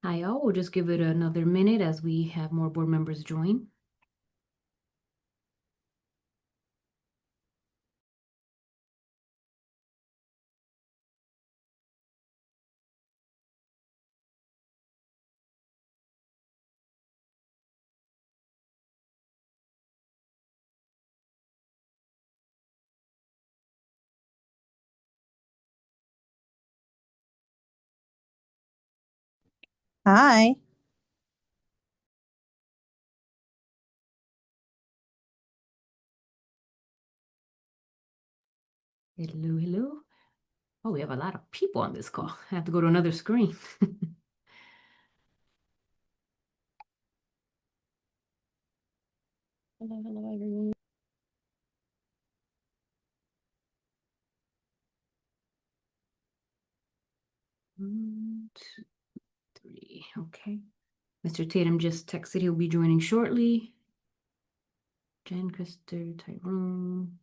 Hi, all. We'll just give it another minute as we have more board members join. Hi. Hello, hello. Oh, we have a lot of people on this call. I have to go to another screen. Hello, everyone. One, two, three. Okay. Mr. Tatum just texted he'll be joining shortly. Jen, Krister, Tyrone.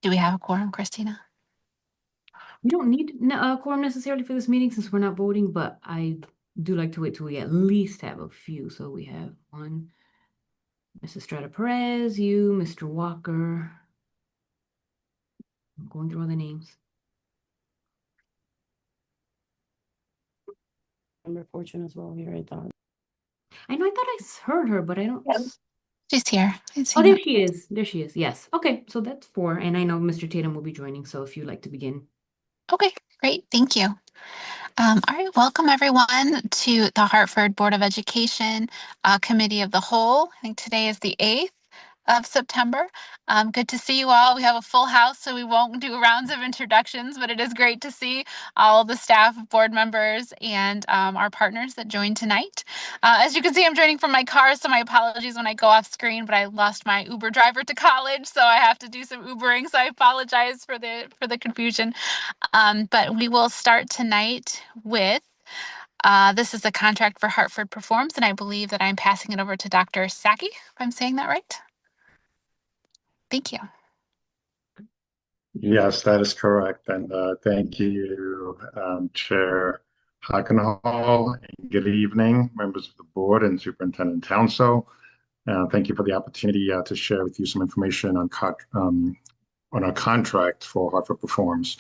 Do we have a quorum, Christina? We don't need a quorum necessarily for this meeting since we're not voting, but I do like to wait till we at least have a few. So we have one, Mrs. Strata Perez, you, Mr. Walker. I'm going through all the names. Member Fortune as well here, I thought. I know, I thought I heard her, but I don't. Yep. She's here. Oh, there she is. There she is. Yes. Okay, so that's 4. And I know Mr. Tatum will be joining, so if you'd like to begin. Okay, great. Thank you. All right, welcome everyone to the Hartford Board of Education Committee of the Whole. I think today is the 8th of September. Good to see you all. We have a full house, so we won't do rounds of introductions, but it is great to see all the staff, board members, and our partners that joined tonight. As you can see, I'm joining from my car, so my apologies when I go off screen, but I lost my Uber driver to college, so I have to do some Ubering, so I apologize for the confusion. But we will start tonight with this is a contract for Hartford Performs, and I believe that I'm passing it over to Dr. Saki, if I'm saying that right. Thank you. Yes, that is correct. And thank you, Chair Hockenhall. Good evening, members of the board and Superintendent Townsell. Thank you for the opportunity to share with you some information on our contract for Hartford Performs.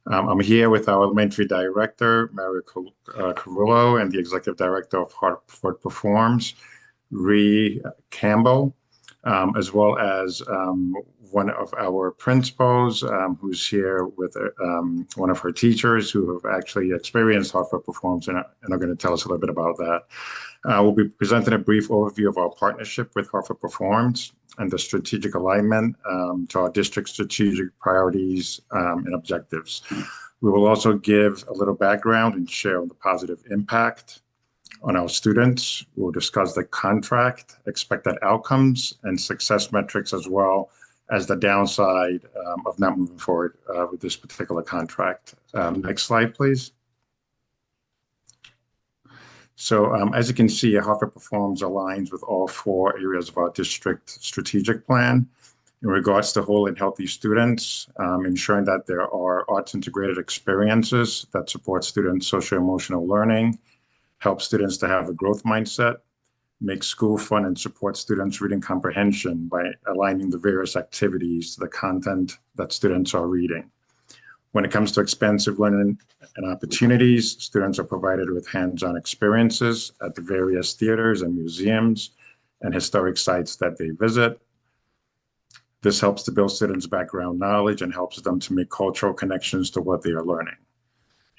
I'm here with our elementary director, Mario Carullo, and the executive director of Hartford Performs, Ree Campbell, as well as one of our principals who's here with one of her teachers who have actually experienced Hartford Performs and are going to tell us a little bit about that. We'll be presenting a brief overview of our partnership with Hartford Performs and the strategic alignment to our district strategic priorities and objectives. We will also give a little background and share on the positive impact on our students. We'll discuss the contract, expected outcomes, and success metrics, as well as the downside of not moving forward with this particular contract. Next slide, please. So as you can see, Hartford Performs aligns with all 4 areas of our district strategic plan in regards to whole and healthy students, ensuring that there are arts integrated experiences that support students' socio-emotional learning, help students to have a growth mindset, make school fun, and support students' reading comprehension by aligning the various activities to the content that students are reading. When it comes to expansive learning and opportunities, students are provided with hands-on experiences at the various theaters and museums and historic sites that they visit. This helps to build students' background knowledge and helps them to make cultural connections to what they are learning.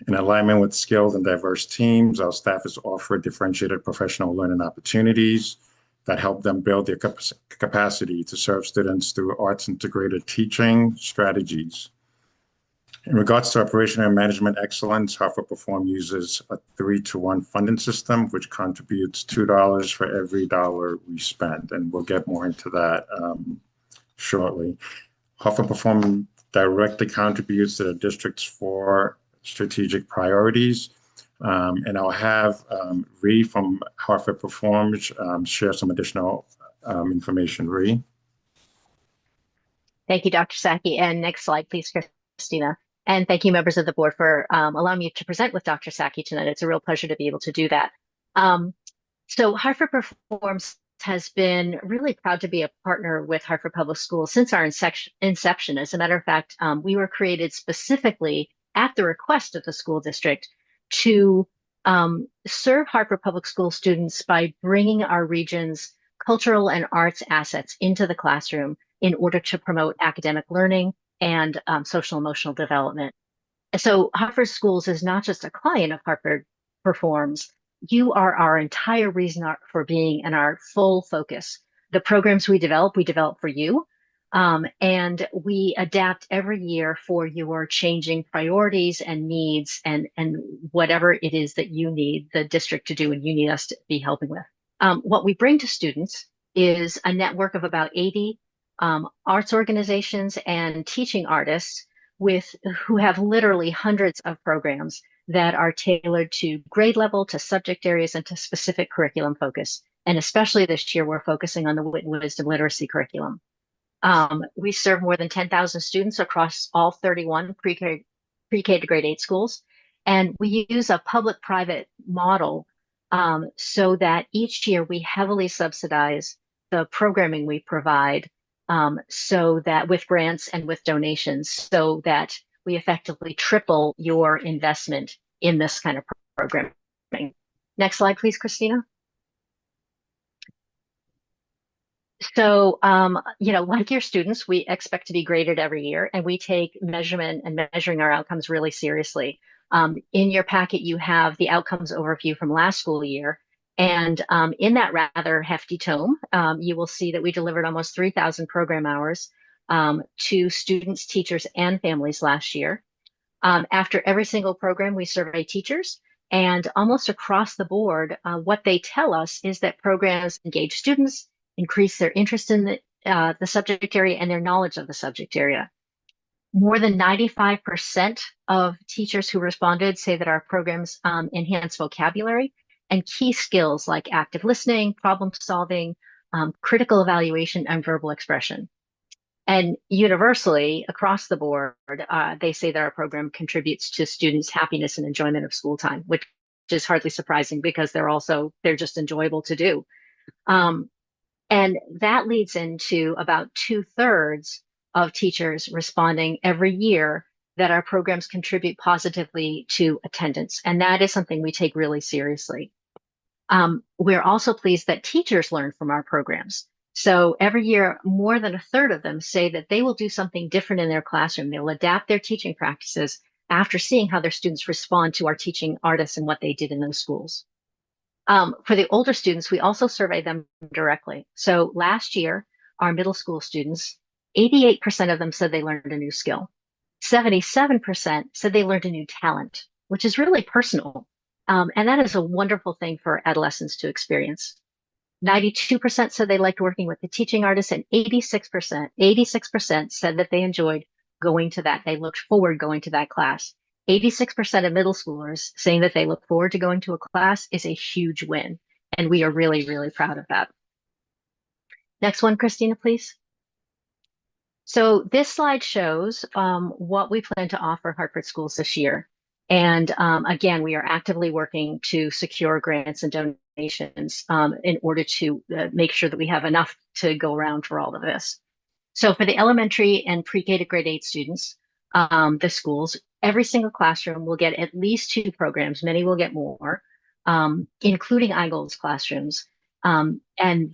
In alignment with skilled and diverse teams, our staff is offered differentiated professional learning opportunities that help them build their capacity to serve students through arts integrated teaching strategies. In regards to operational and management excellence, Hartford Perform uses a 3-to-1 funding system, which contributes $2 for every dollar we spend. And we'll get more into that shortly. Hartford Perform directly contributes to the district's 4 strategic priorities, And I'll have Ree from Hartford Performs share some additional information. Ree. Thank you, Dr. Saki. And next slide, please, Christina. And thank you, members of the board, for allowing me to present with Dr. Saki tonight. It's a real pleasure to be able to do that. So Hartford Performs has been really proud to be a partner with Hartford Public Schools since our inception. As a matter of fact, we were created specifically at the request of the school district to serve Hartford Public School students by bringing our region's cultural and arts assets into the classroom in order to promote academic learning and social emotional development. So Hartford Schools is not just a client of Hartford Performs. You are our entire reason for being and our full focus. The programs we develop for you. And we adapt every year for your changing priorities and needs and whatever it is that you need the district to do and you need us to be helping with. What we bring to students is a network of about 80 arts organizations and teaching artists who have literally hundreds of programs that are tailored to grade level, to subject areas, and to specific curriculum focus. And especially this year, we're focusing on the Wit and Wisdom literacy curriculum. We serve more than 10,000 students across all 31 pre-K to grade 8 schools. And we use a public-private model so that each year we heavily subsidize the programming we provide so that with grants and with donations, so that we effectively triple your investment in this kind of programming. Next slide, please, Christina. So, like your students, we expect to be graded every year, and we take measurement and measuring our outcomes really seriously. In your packet, you have the outcomes overview from last school year. And in that rather hefty tome, you will see that we delivered almost 3,000 program hours to students, teachers, and families last year. After every single program, we survey teachers, and almost across the board, what they tell us is that programs engage students, increase their interest in the subject area and their knowledge of the subject area. More than 95% of teachers who responded say that our programs enhance vocabulary and key skills like active listening, problem solving, critical evaluation, and verbal expression. And universally, across the board, they say that our program contributes to students' happiness and enjoyment of school time, which is hardly surprising because they're just enjoyable to do. And that leads into about 2/3 of teachers responding every year that our programs contribute positively to attendance. And that is something we take really seriously. We're also pleased that teachers learn from our programs. So every year, more than 1/3 of them say that they will do something different in their classroom. They'll adapt their teaching practices after seeing how their students respond to our teaching artists and what they did in those schools. For the older students, we also survey them directly. So last year, our middle school students, 88% of them said they learned a new skill. 77% said they learned a new talent, which is really personal. And that is a wonderful thing for adolescents to experience. 92% said they liked working with the teaching artists, and 86% said that they enjoyed going to that. They looked forward going to that class. 86% of middle schoolers saying that they look forward to going to a class is a huge win. And we are really, really proud of that. Next one, Christina, please. So this slide shows what we plan to offer Hartford Schools this year. And again, we are actively working to secure grants and donations in order to make sure that we have enough to go around for all of this. So for the elementary and pre-K to grade 8 students, the schools, every single classroom will get at least 2 programs. Many will get more, including iGoals classrooms. And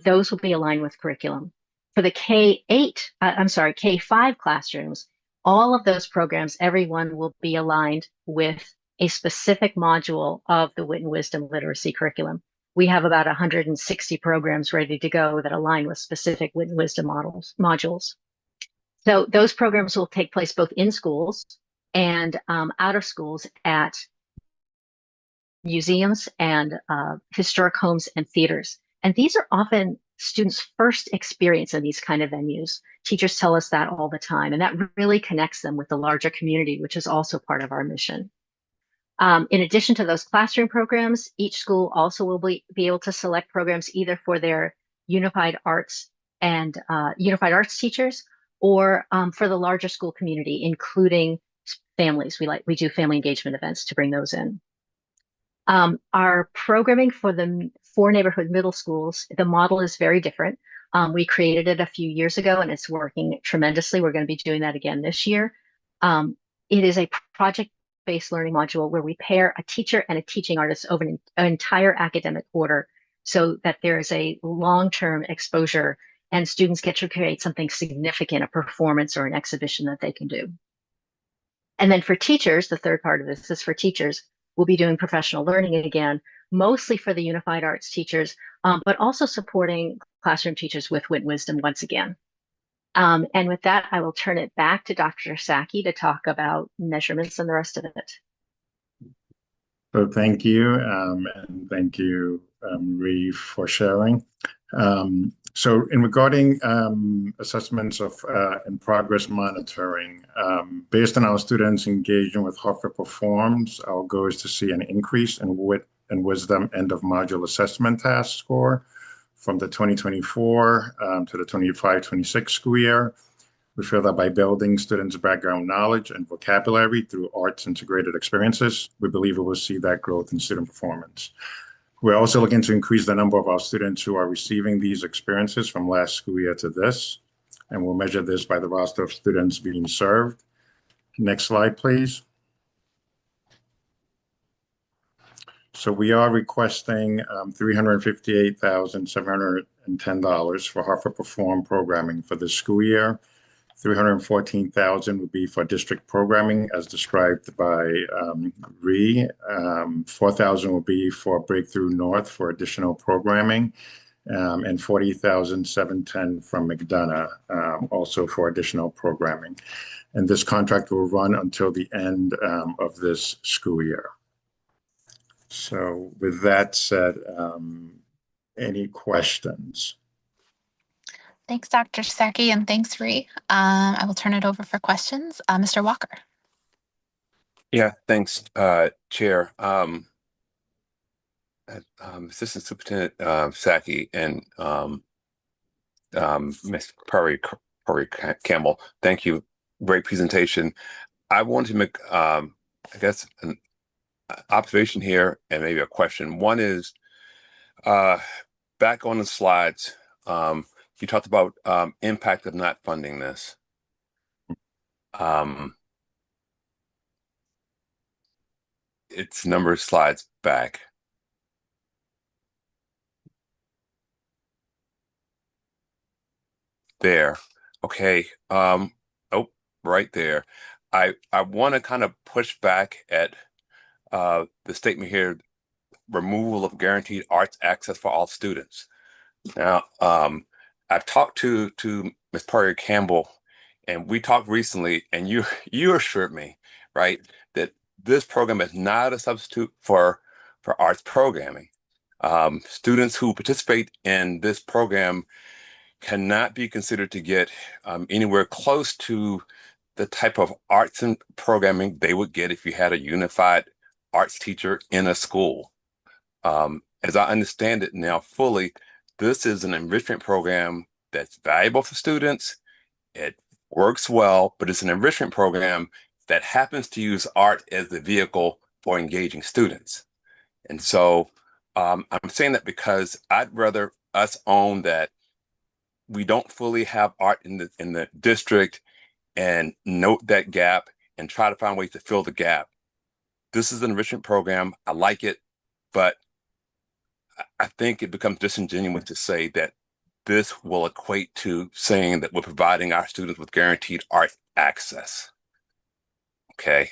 those will be aligned with curriculum. For the K5 classrooms, all of those programs, everyone will be aligned with a specific module of the Wit and Wisdom literacy curriculum. We have about 160 programs ready to go that align with specific Wit and Wisdom modules. So those programs will take place both in schools and out of schools at museums and historic homes and theaters. And these are often students' first experience in these kind of venues. Teachers tell us that all the time, and that really connects them with the larger community, which is also part of our mission. In addition to those classroom programs, each school also will be able to select programs either for their unified arts and unified arts teachers, or for the larger school community, including families. We do family engagement events to bring those in. Our programming for the 4 neighborhood middle schools, the model is very different. We created it a few years ago and it's working tremendously. We're going to be doing that again this year. It is a project-based learning module where we pair a teacher and a teaching artist over an entire academic quarter so that there is a long-term exposure and students get to create something significant, a performance or an exhibition that they can do. And then for teachers, the third part of this is for teachers. We'll be doing professional learning again, mostly for the unified arts teachers, but also supporting classroom teachers with Wit Wisdom once again. And with that, I will turn it back to Dr. Sacchi to talk about measurements and the rest of it. So thank you, and thank you, Ree, for sharing. So in regarding assessments of and progress monitoring, based on our students engaging with Hartford Performs, our goal is to see an increase in Wit and Wisdom end of module assessment task score from the 2024 to the 25-26 school year. We feel that by building students' background knowledge and vocabulary through arts integrated experiences, we believe we will see that growth in student performance. We're also looking to increase the number of our students who are receiving these experiences from last school year to this, and we'll measure this by the roster of students being served. Next slide, please. So we are requesting $358,710 for Hartford Perform programming for this school year. $314,000 would be for district programming as described by Ree. $4,000 will be for Breakthrough North for additional programming, and $40,710 from McDonough also for additional programming. And this contract will run until the end of this school year. So with that said, any questions? Thanks, Dr. Sacchi, and thanks, Ree. I will turn it over for questions. Mr. Walker. Yeah, thanks, Chair. Assistant Superintendent Sacchi and Ms. Perry Campbell, thank you. Great presentation. I want to make, I guess, an observation here and maybe a question. One is, back on the slides, you talked about impact of not funding this. It's number of slides back. There. Okay. Oh, right there. I want to kind of push back at the statement here, removal of guaranteed arts access for all students. Now, I've talked to Ms. Perry Campbell, and we talked recently, and you assured me, right, that this program is not a substitute for arts programming. Students who participate in this program cannot be considered to get anywhere close to the type of arts and programming they would get if you had a unified arts teacher in a school. As I understand it now fully, this is an enrichment program that's valuable for students. It works well, but it's an enrichment program that happens to use art as the vehicle for engaging students. And so I'm saying that because I'd rather us own that we don't fully have art in the district and note that gap and try to find ways to fill the gap. This is an enrichment program. I like it, but I think it becomes disingenuous to say that this will equate to saying that we're providing our students with guaranteed art access. Okay,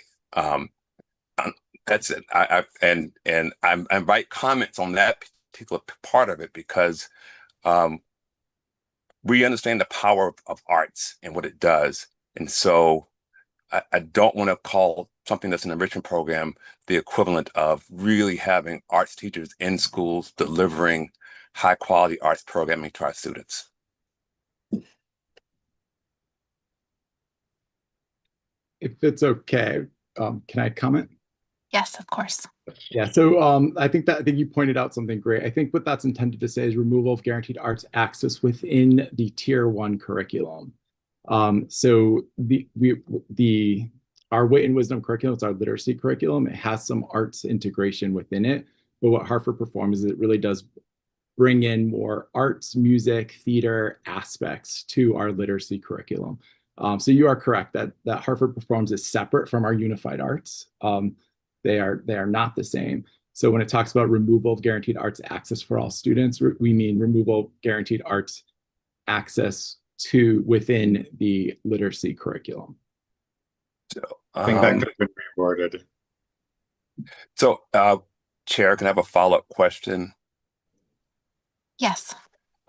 that's it. I invite comments on that particular part of it because we understand the power of arts and what it does, and so I don't want to call something that's an enrichment program the equivalent of really having arts teachers in schools delivering high quality arts programming to our students. If it's okay, can I comment? Yes, of course. Yeah, so I think you pointed out something great. I think what that's intended to say is removal of guaranteed arts access within the Tier 1 curriculum. So our Wit and Wisdom curriculum, it's our literacy curriculum. It has some arts integration within it, but what Hartford Performs is it really does bring in more arts, music, theater aspects to our literacy curriculum. So you are correct that Hartford Performs is separate from our unified arts. They are not the same. So when it talks about removal of guaranteed arts access for all students, we mean removal of guaranteed arts access to within the literacy curriculum. So, I think that could have been reworded. So, Chair, can I have a follow-up question? Yes.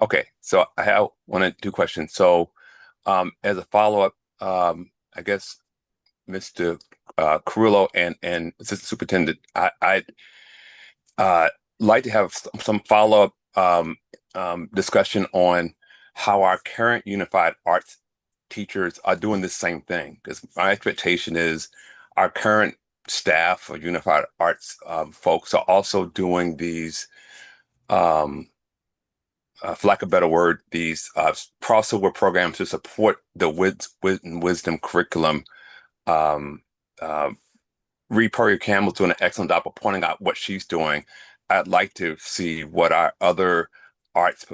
Okay, so I have one or two questions. So, as a follow-up, I guess Mr. Carullo and Assistant Superintendent, I'd like to have some follow-up discussion on how our current unified arts teachers are doing the same thing. Because my expectation is our current staff or unified arts folks are also doing these, for lack of a better word, these crossover programs to support the Wit and Wisdom curriculum. Reed Campbell's doing an excellent job of pointing out what she's doing. I'd like to see what our other arts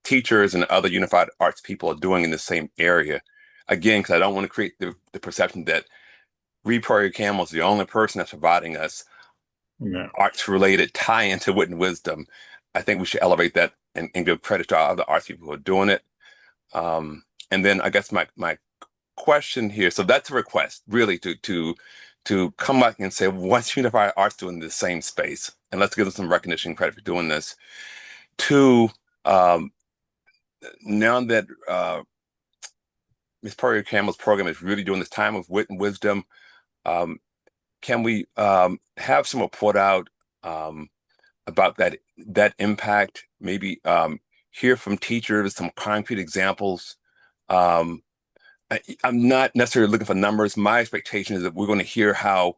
teachers and other unified arts people are doing in the same area. Again, because I don't want to create the perception that Reed Campbell is the only person that's providing us arts-related tie-in to Wit and Wisdom. I think we should elevate that and give credit to our other arts people who are doing it. And then I guess my question here, so that's a request really to come back and say, what's unified arts doing in the same space? And let's give them some recognition and credit for doing this. Two, now that Ms. Poirier Campbell's program is really doing this time of Wit and Wisdom, can we have some report out about that impact? Maybe hear from teachers some concrete examples. I'm not necessarily looking for numbers. My expectation is that we're going to hear how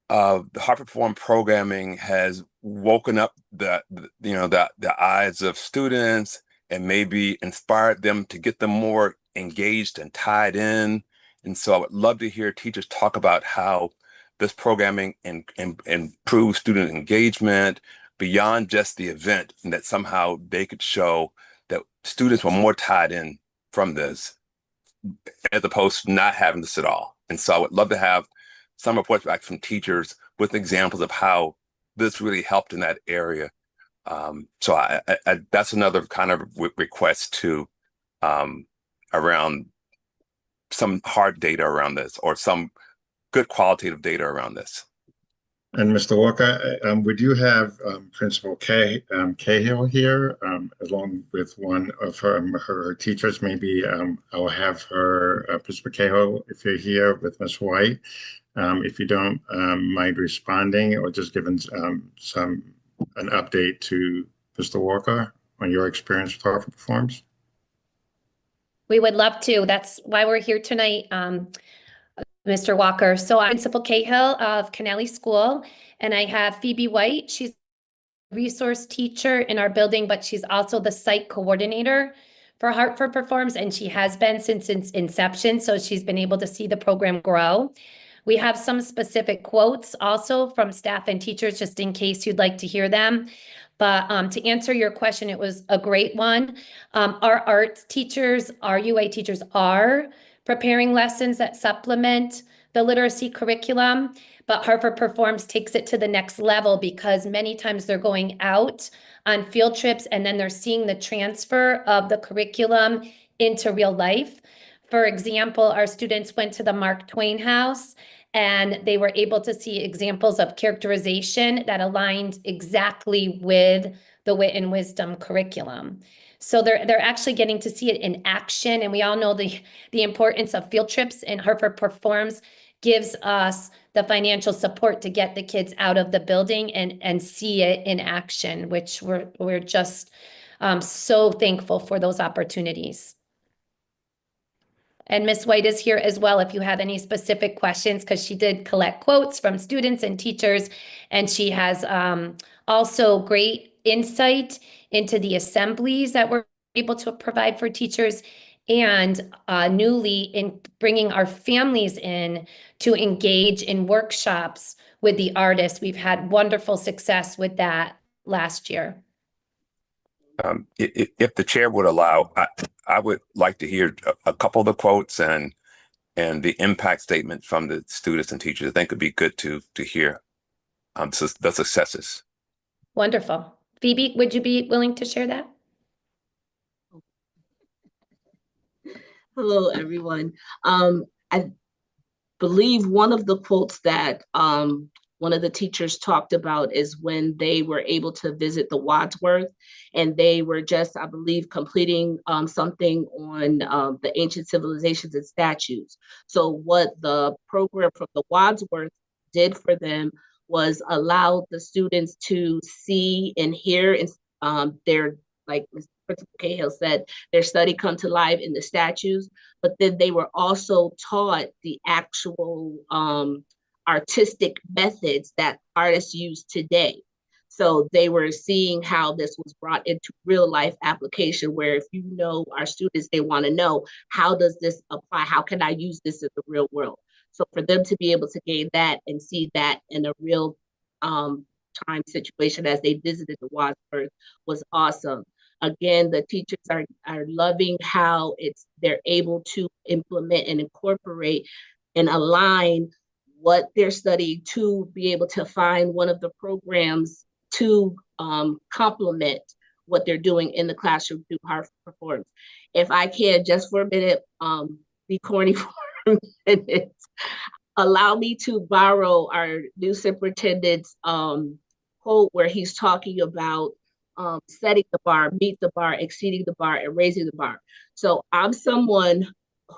the Hartford Perform programming has woken up the eyes of students and maybe inspired them to get them more engaged and tied in. And so I would love to hear teachers talk about how this programming improves student engagement beyond just the event, and that somehow they could show that students were more tied in from this as opposed to not having this at all. And so I would love to have some reports back from teachers with examples of how this really helped in that area. So I that's another kind of request to around some hard data around this or some good qualitative data around this. And Mr. Walker, we do have Principal Cahill here, along with one of her teachers. Maybe I'll have her, Principal Cahill, if you're here with Ms. White, if you don't mind responding or just giving an update to Mr. Walker on your experience with Hartford Performs. We would love to. That's why we're here tonight, Mr. Walker. So I'm Principal Cahill of Kennelly School, and I have Phoebe White. She's a resource teacher in our building, but she's also the site coordinator for Hartford Performs, and she has been since its inception, so she's been able to see the program grow. We have some specific quotes also from staff and teachers, just in case you'd like to hear them. But to answer your question, it was a great one. Our arts teachers, our UA teachers are preparing lessons that supplement the literacy curriculum, but Hartford Performs takes it to the next level because many times they're going out on field trips and then they're seeing the transfer of the curriculum into real life. For example, our students went to the Mark Twain House and they were able to see examples of characterization that aligned exactly with the Wit and Wisdom curriculum. So they're actually getting to see it in action. And we all know the importance of field trips, and Hartford Performs gives us the financial support to get the kids out of the building and see it in action, which we're just so thankful for those opportunities. And Miss White is here as well if you have any specific questions, because she did collect quotes from students and teachers, and she has also great insight into the assemblies that we're able to provide for teachers, and newly in bringing our families in to engage in workshops with the artists. We've had wonderful success with that last year. If the chair would allow, I would like to hear a couple of the quotes and the impact statement from the students and teachers. I think it'd be good to hear so the successes. Wonderful. Phoebe, would you be willing to share that? Hello, everyone. I believe one of the quotes that one of the teachers talked about is when they were able to visit the Wadsworth, and they were just, I believe, completing something on the ancient civilizations and statues. So what the program from the Wadsworth did for them was allow the students to see and hear their, like Principal Cahill said, their study come to life in the statues, but then they were also taught the actual artistic methods that artists use today. So they were seeing how this was brought into real life application, where if you know our students, they want to know, how does this apply? How can I use this in the real world? So for them to be able to gain that and see that in a real time situation as they visited the Wadsworth was awesome. Again, the teachers are loving how they're able to implement and incorporate and align what they're studying to be able to find one of the programs to complement what they're doing in the classroom through Hartford Performs. If I can, just for a minute, be corny for a minute, allow me to borrow our new superintendent's quote where he's talking about setting the bar, meet the bar, exceeding the bar, and raising the bar. So I'm someone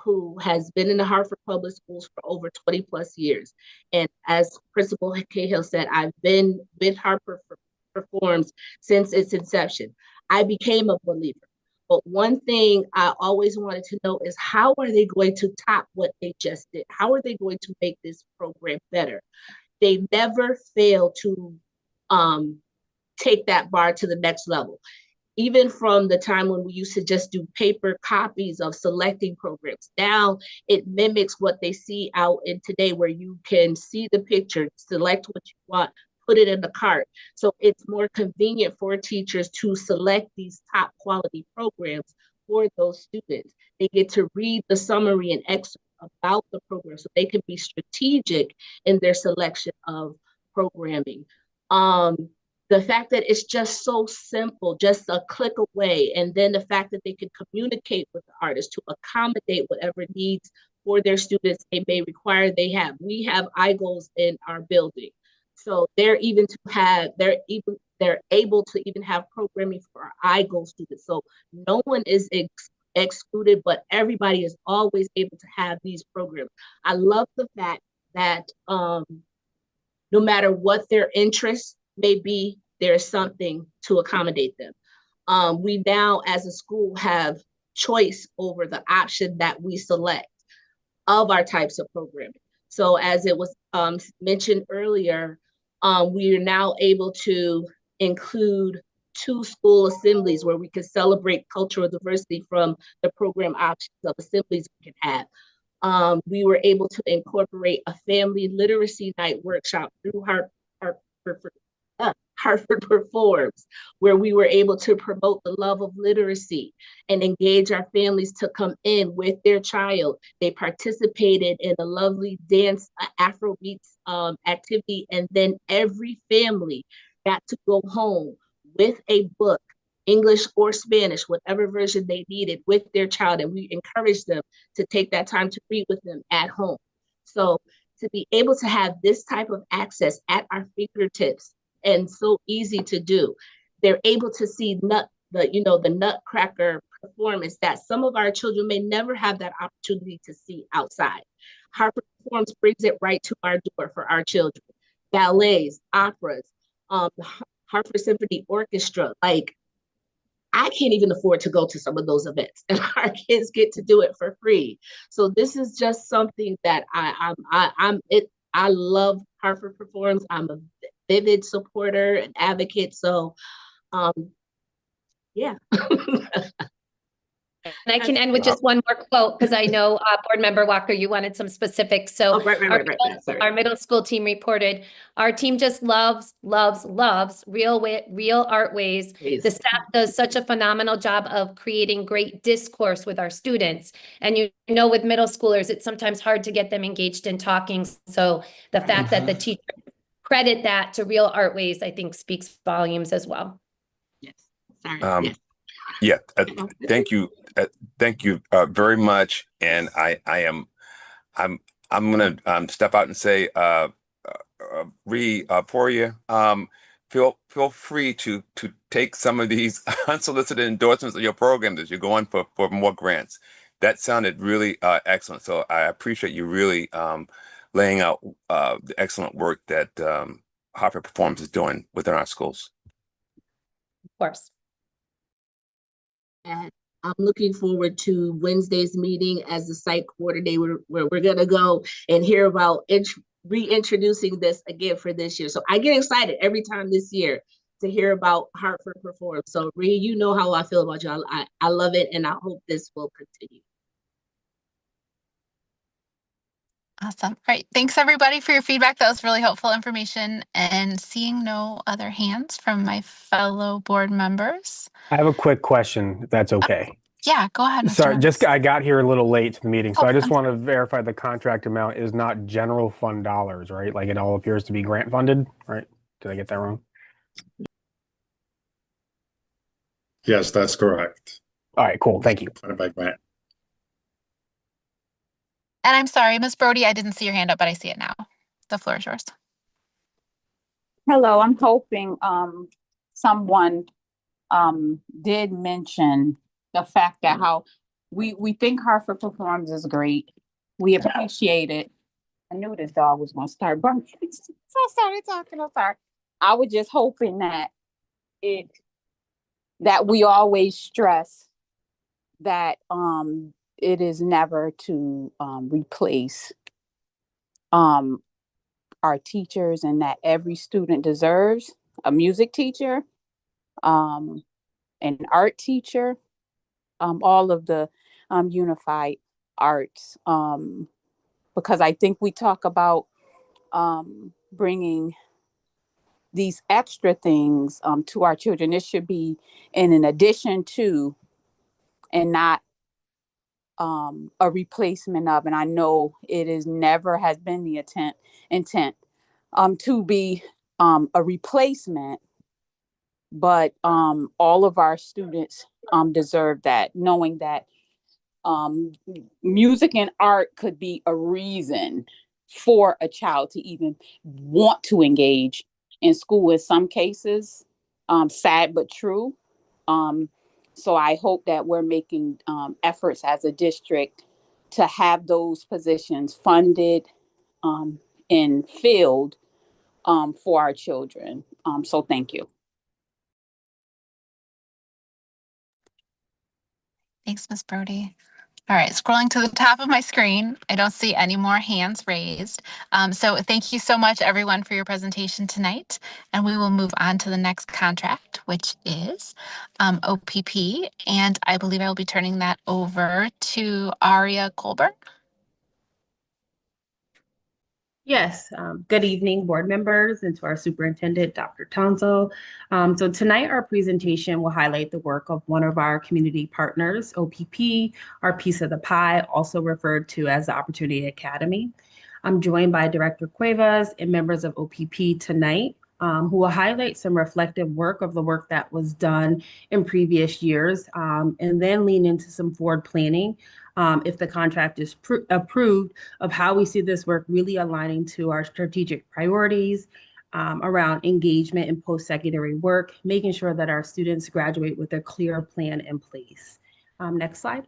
who has been in the Hartford Public Schools for over 20 plus years. And as Principal Cahill said, I've been with Hartford Performs since its inception. I became a believer. But one thing I always wanted to know is, how are they going to top what they just did? How are they going to make this program better? They never fail to take that bar to the next level. Even from the time when we used to just do paper copies of selecting programs, now it mimics what they see out in today, where you can see the picture, select what you want, put it in the cart. So it's more convenient for teachers to select these top quality programs for those students. They get to read the summary and excerpt about the program so they can be strategic in their selection of programming. The fact that it's just so simple, just a click away, and then the fact that they can communicate with the artists to accommodate whatever needs for their students they may require. We have iGoals in our building. So they're able to even have programming for our iGoal students. So no one is excluded, but everybody is always able to have these programs. I love the fact that no matter what their interests may be, there's something to accommodate them. We now, as a school, have choice over the option that we select of our types of programming. So as it was mentioned earlier, we are now able to include 2 school assemblies where we can celebrate cultural diversity from the program options of assemblies we can have. We were able to incorporate a family literacy night workshop through Hartford Performs, where we were able to promote the love of literacy and engage our families to come in with their child. They participated in a lovely dance, Afrobeats activity, and then every family got to go home with a book, English or Spanish, whatever version they needed, with their child. And we encouraged them to take that time to read with them at home. So to be able to have this type of access at our fingertips, and so easy to do, they're able to see the Nutcracker performance that some of our children may never have that opportunity to see outside. Hartford Performs brings it right to our door for our children. Ballets, operas, Hartford Symphony Orchestra. Like, I can't even afford to go to some of those events, and our kids get to do it for free. So this is just something that I love Hartford Performs. I'm a vivid supporter and advocate. So yeah. And I can end with just one more quote because I know Board Member Walker, you wanted some specifics. So Oh, right. Sorry. our middle school team reported, our team just loves real art ways. The staff does such a phenomenal job of creating great discourse with our students. And you know, with middle schoolers, it's sometimes hard to get them engaged in talking. So the fact that the teacher credit that to Real Art Ways, I think speaks volumes as well. Yes. Sorry. Yeah. Thank you. Thank you very much. And I'm gonna step out and say, Poria, feel free to take some of these unsolicited endorsements of your programs as you're going for more grants. That sounded really excellent. So I appreciate you really laying out the excellent work that Hartford Performs is doing within our schools. Of course. And I'm looking forward to Wednesday's meeting as the site coordinator, where we're going to go and hear about reintroducing this again for this year. So I get excited every time this year to hear about Hartford Perform. So Ree, you know how I feel about you. I love it, and I hope this will continue. Awesome. All right. Thanks everybody for your feedback. That was really helpful information. And seeing no other hands from my fellow board members. I have a quick question, if that's okay. Yeah, go ahead. Mr. Sorry, Holmes. I got here a little late to the meeting, so Oh, I just I'm want to verify the contract amount is not general fund dollars, right? Like it all appears to be grant funded, right? Did I get that wrong? Yes, that's correct. All right, cool. Thank you. Funded by grant. And I'm sorry, Ms. Brody, I didn't see your hand up, but I see it now. The floor is yours. Hello, I'm hoping someone did mention the fact that how we think Hartford Performs is great. We appreciate it. I knew this dog was gonna start barking. So I started talking. I'm sorry. I was just hoping that we always stress that it is never to replace our teachers, and that every student deserves a music teacher, an art teacher, all of the unified arts, because I think we talk about bringing these extra things to our children. It should be in an addition to, and not a replacement of. And I know it is never has been the intent to be a replacement, but all of our students deserve that, knowing that music and art could be a reason for a child to even want to engage in school in some cases. Sad but true. So I hope that we're making efforts as a district to have those positions funded and filled for our children. So thank you. Thanks, Ms. Brody. All right, scrolling to the top of my screen, I don't see any more hands raised. So thank you so much, everyone, for your presentation tonight. And we will move on to the next contract, which is OPP. And I believe I will be turning that over to Aria Colburn. Yes, good evening, board members, and to our superintendent, Dr. Tonzo. So tonight, our presentation will highlight the work of one of our community partners, OPP, our piece of the pie, also referred to as the Opportunity Academy. I'm joined by Director Cuevas and members of OPP tonight, who will highlight some reflective work of the work that was done in previous years, and then lean into some forward planning if the contract is approved, of how we see this work really aligning to our strategic priorities around engagement in post-secondary work, making sure that our students graduate with a clear plan in place. Next slide.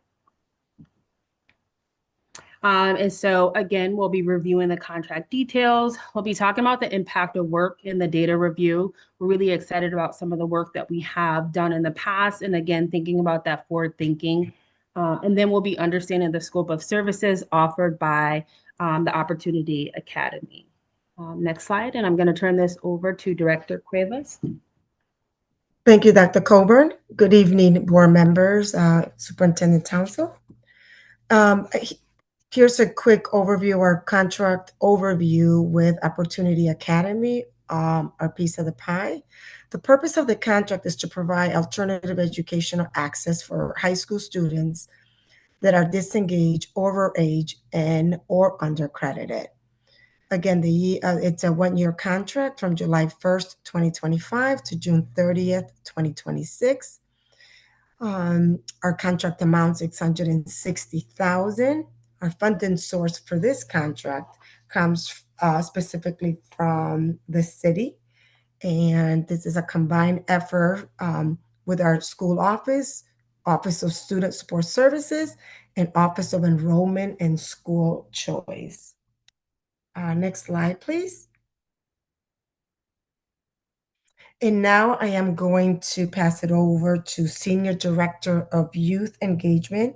And so again, we'll be reviewing the contract details. We'll be talking about the impact of work in the data review. We're really excited about some of the work that we have done in the past. And again, thinking about that forward thinking. And then we'll be understanding the scope of services offered by the Opportunity Academy. Next slide, and I'm going to turn this over to Director Cuevas. Thank you, Dr. Coburn. Good evening, board members, Superintendent Townsend. Here's a quick overview of our contract overview with Opportunity Academy, our piece of the pie. The purpose of the contract is to provide alternative educational access for high school students that are disengaged, overage, and or undercredited. Again, it's a one-year contract from July 1st, 2025 to June 30th, 2026. Our contract amount is $660,000. Our funding source for this contract comes specifically from the city. And this is a combined effort with our school office, Office of Student Support Services, and Office of Enrollment and School Choice. Next slide, please. And now I am going to pass it over to Senior Director of Youth Engagement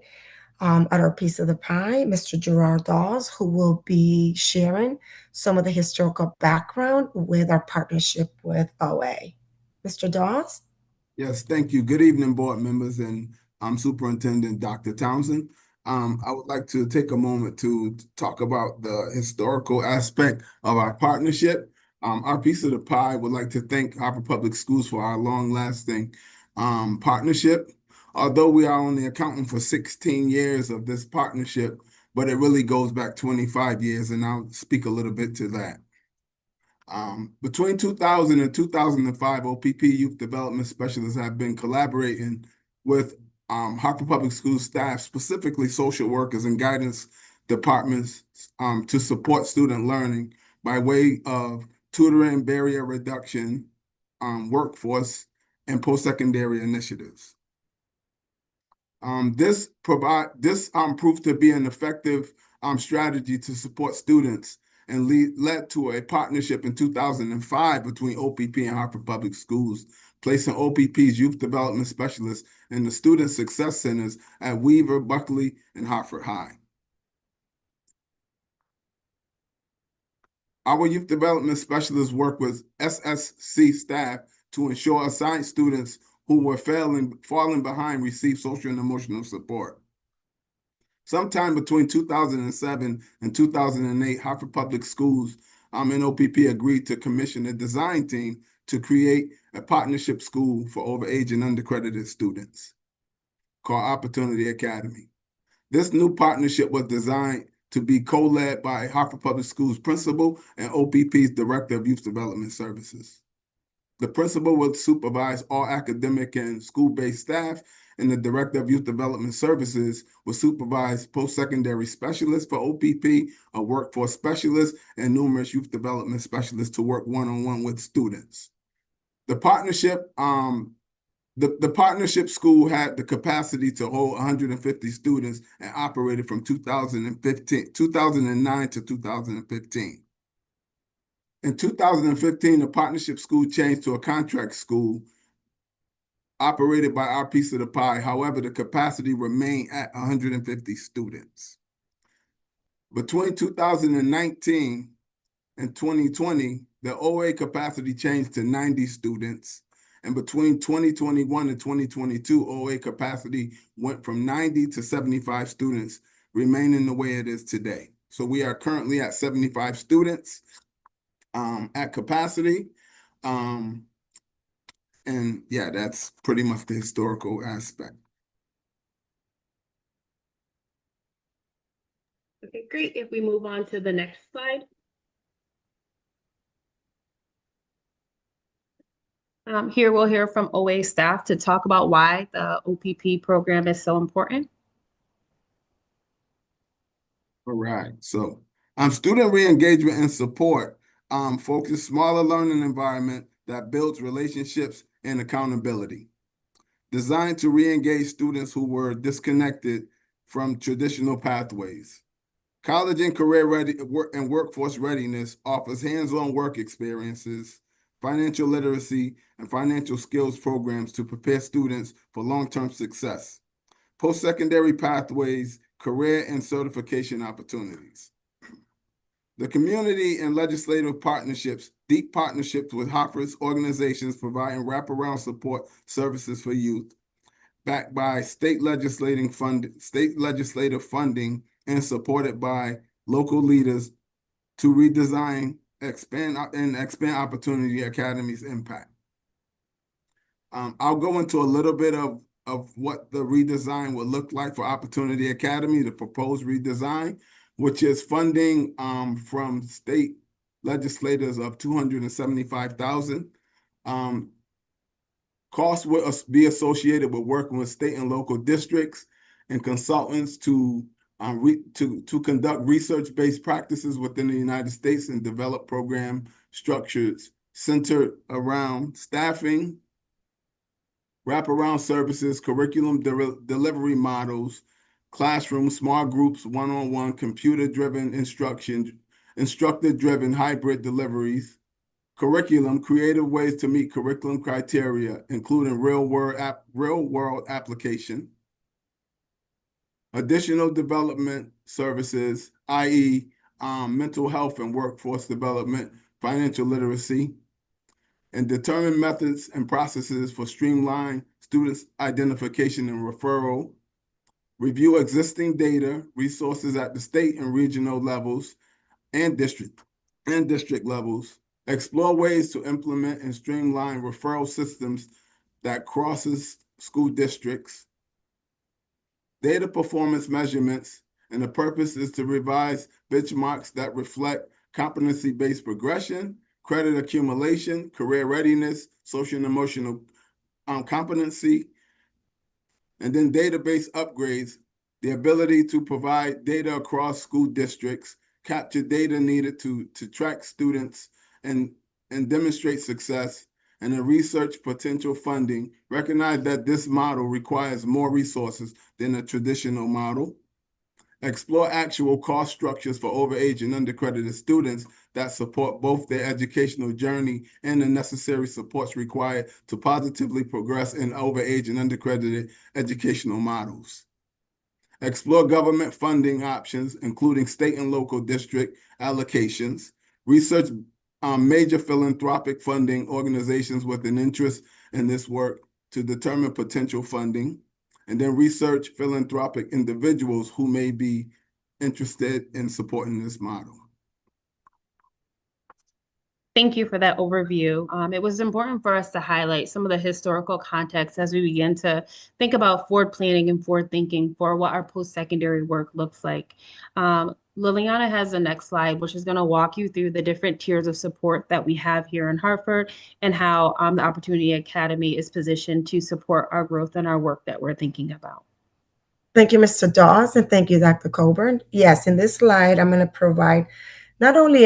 at our piece of the pie, Mr. Gerard Dawes, who will be sharing some of the historical background with our partnership with OA. Mr. Dawes? Yes, thank you. Good evening, board members, and I'm Superintendent Dr. Townsend. I would like to take a moment to talk about the historical aspect of our partnership. Our piece of the pie would like to thank Hartford Public Schools for our long-lasting partnership. Although we are only accounting for 16 years of this partnership, but it really goes back 25 years, and I'll speak a little bit to that. Between 2000 and 2005, OPP Youth Development Specialists have been collaborating with Hartford Public Schools staff, specifically social workers and guidance departments, to support student learning by way of tutoring, barrier reduction, workforce, and post-secondary initiatives. This proved to be an effective strategy to support students and led to a partnership in 2005 between OPP and Hartford Public Schools, placing OPP's youth development specialists in the student success centers at Weaver, Buckley, and Hartford High. Our youth development specialists work with SSC staff to ensure assigned students who were falling behind receive social and emotional support. Sometime between 2007 and 2008, Hartford Public Schools and OPP agreed to commission a design team to create a partnership school for overage and undercredited students called Opportunity Academy. This new partnership was designed to be co-led by Hartford Public Schools principal and OPP's Director of Youth Development Services. The principal would supervise all academic and school-based staff, and the Director of Youth Development Services will supervise post-secondary specialists for OPP, a workforce specialist, and numerous youth development specialists to work one-on-one with students. The partnership, the partnership school had the capacity to hold 150 students and operated from 2009 to 2015. In 2015, the partnership school changed to a contract school operated by our piece of the pie. However, the capacity remained at 150 students. Between 2019 and 2020, the OA capacity changed to 90 students. And between 2021 and 2022, OA capacity went from 90 to 75 students, remaining the way it is today. So we are currently at 75 students at capacity. And yeah, that's pretty much the historical aspect. Okay, great. If we move on to the next slide. Here we'll hear from OA staff to talk about why the OPP program is so important. All right, so student re-engagement and support focus smaller learning environment that builds relationships and accountability. Designed to re-engage students who were disconnected from traditional pathways. College and career ready and workforce readiness offers hands-on work experiences, financial literacy, and financial skills programs to prepare students for long-term success. Post-secondary pathways, career and certification opportunities. The community and legislative partnerships, deep partnerships with Hartford's organizations providing wraparound support services for youth, backed by state legislative funding and supported by local leaders to redesign, expand Opportunity Academy's impact. I'll go into a little bit of what the redesign would look like for Opportunity Academy, the proposed redesign, which is funding from state legislators of $275,000. Costs will be associated with working with state and local districts and consultants to conduct research-based practices within the United States and develop program structures centered around staffing, wraparound services, curriculum delivery models, classroom, small groups, one-on-one, computer-driven instruction, instructor-driven hybrid deliveries, curriculum, creative ways to meet curriculum criteria, including real-world application, additional development services, i.e., mental health and workforce development, financial literacy, and determine methods and processes for streamlined students' identification and referral, review existing data, resources at the state and regional levels and district levels, explore ways to implement and streamline referral systems that crosses school districts, data performance measurements, and the purpose is to revise benchmarks that reflect competency-based progression, credit accumulation, career readiness, social and emotional competency, and then database upgrades, the ability to provide data across school districts, capture data needed to track students and demonstrate success, and the research potential funding. Recognize that this model requires more resources than a traditional model. Explore actual cost structures for overage and undercredited students that support both their educational journey and the necessary supports required to positively progress in overage and undercredited educational models. Explore government funding options, including state and local district allocations. Research major philanthropic funding organizations with an interest in this work to determine potential funding. And then research philanthropic individuals who may be interested in supporting this model. Thank you for that overview. It was important for us to highlight some of the historical context as we begin to think about forward planning and forward thinking for what our post-secondary work looks like. Liliana has the next slide, which is going to walk you through the different tiers of support that we have here in Hartford and how the Opportunity Academy is positioned to support our growth and our work that we're thinking about. Thank you, Mr. Dawes, and thank you, Dr. Coburn. Yes, in this slide, I'm going to provide not only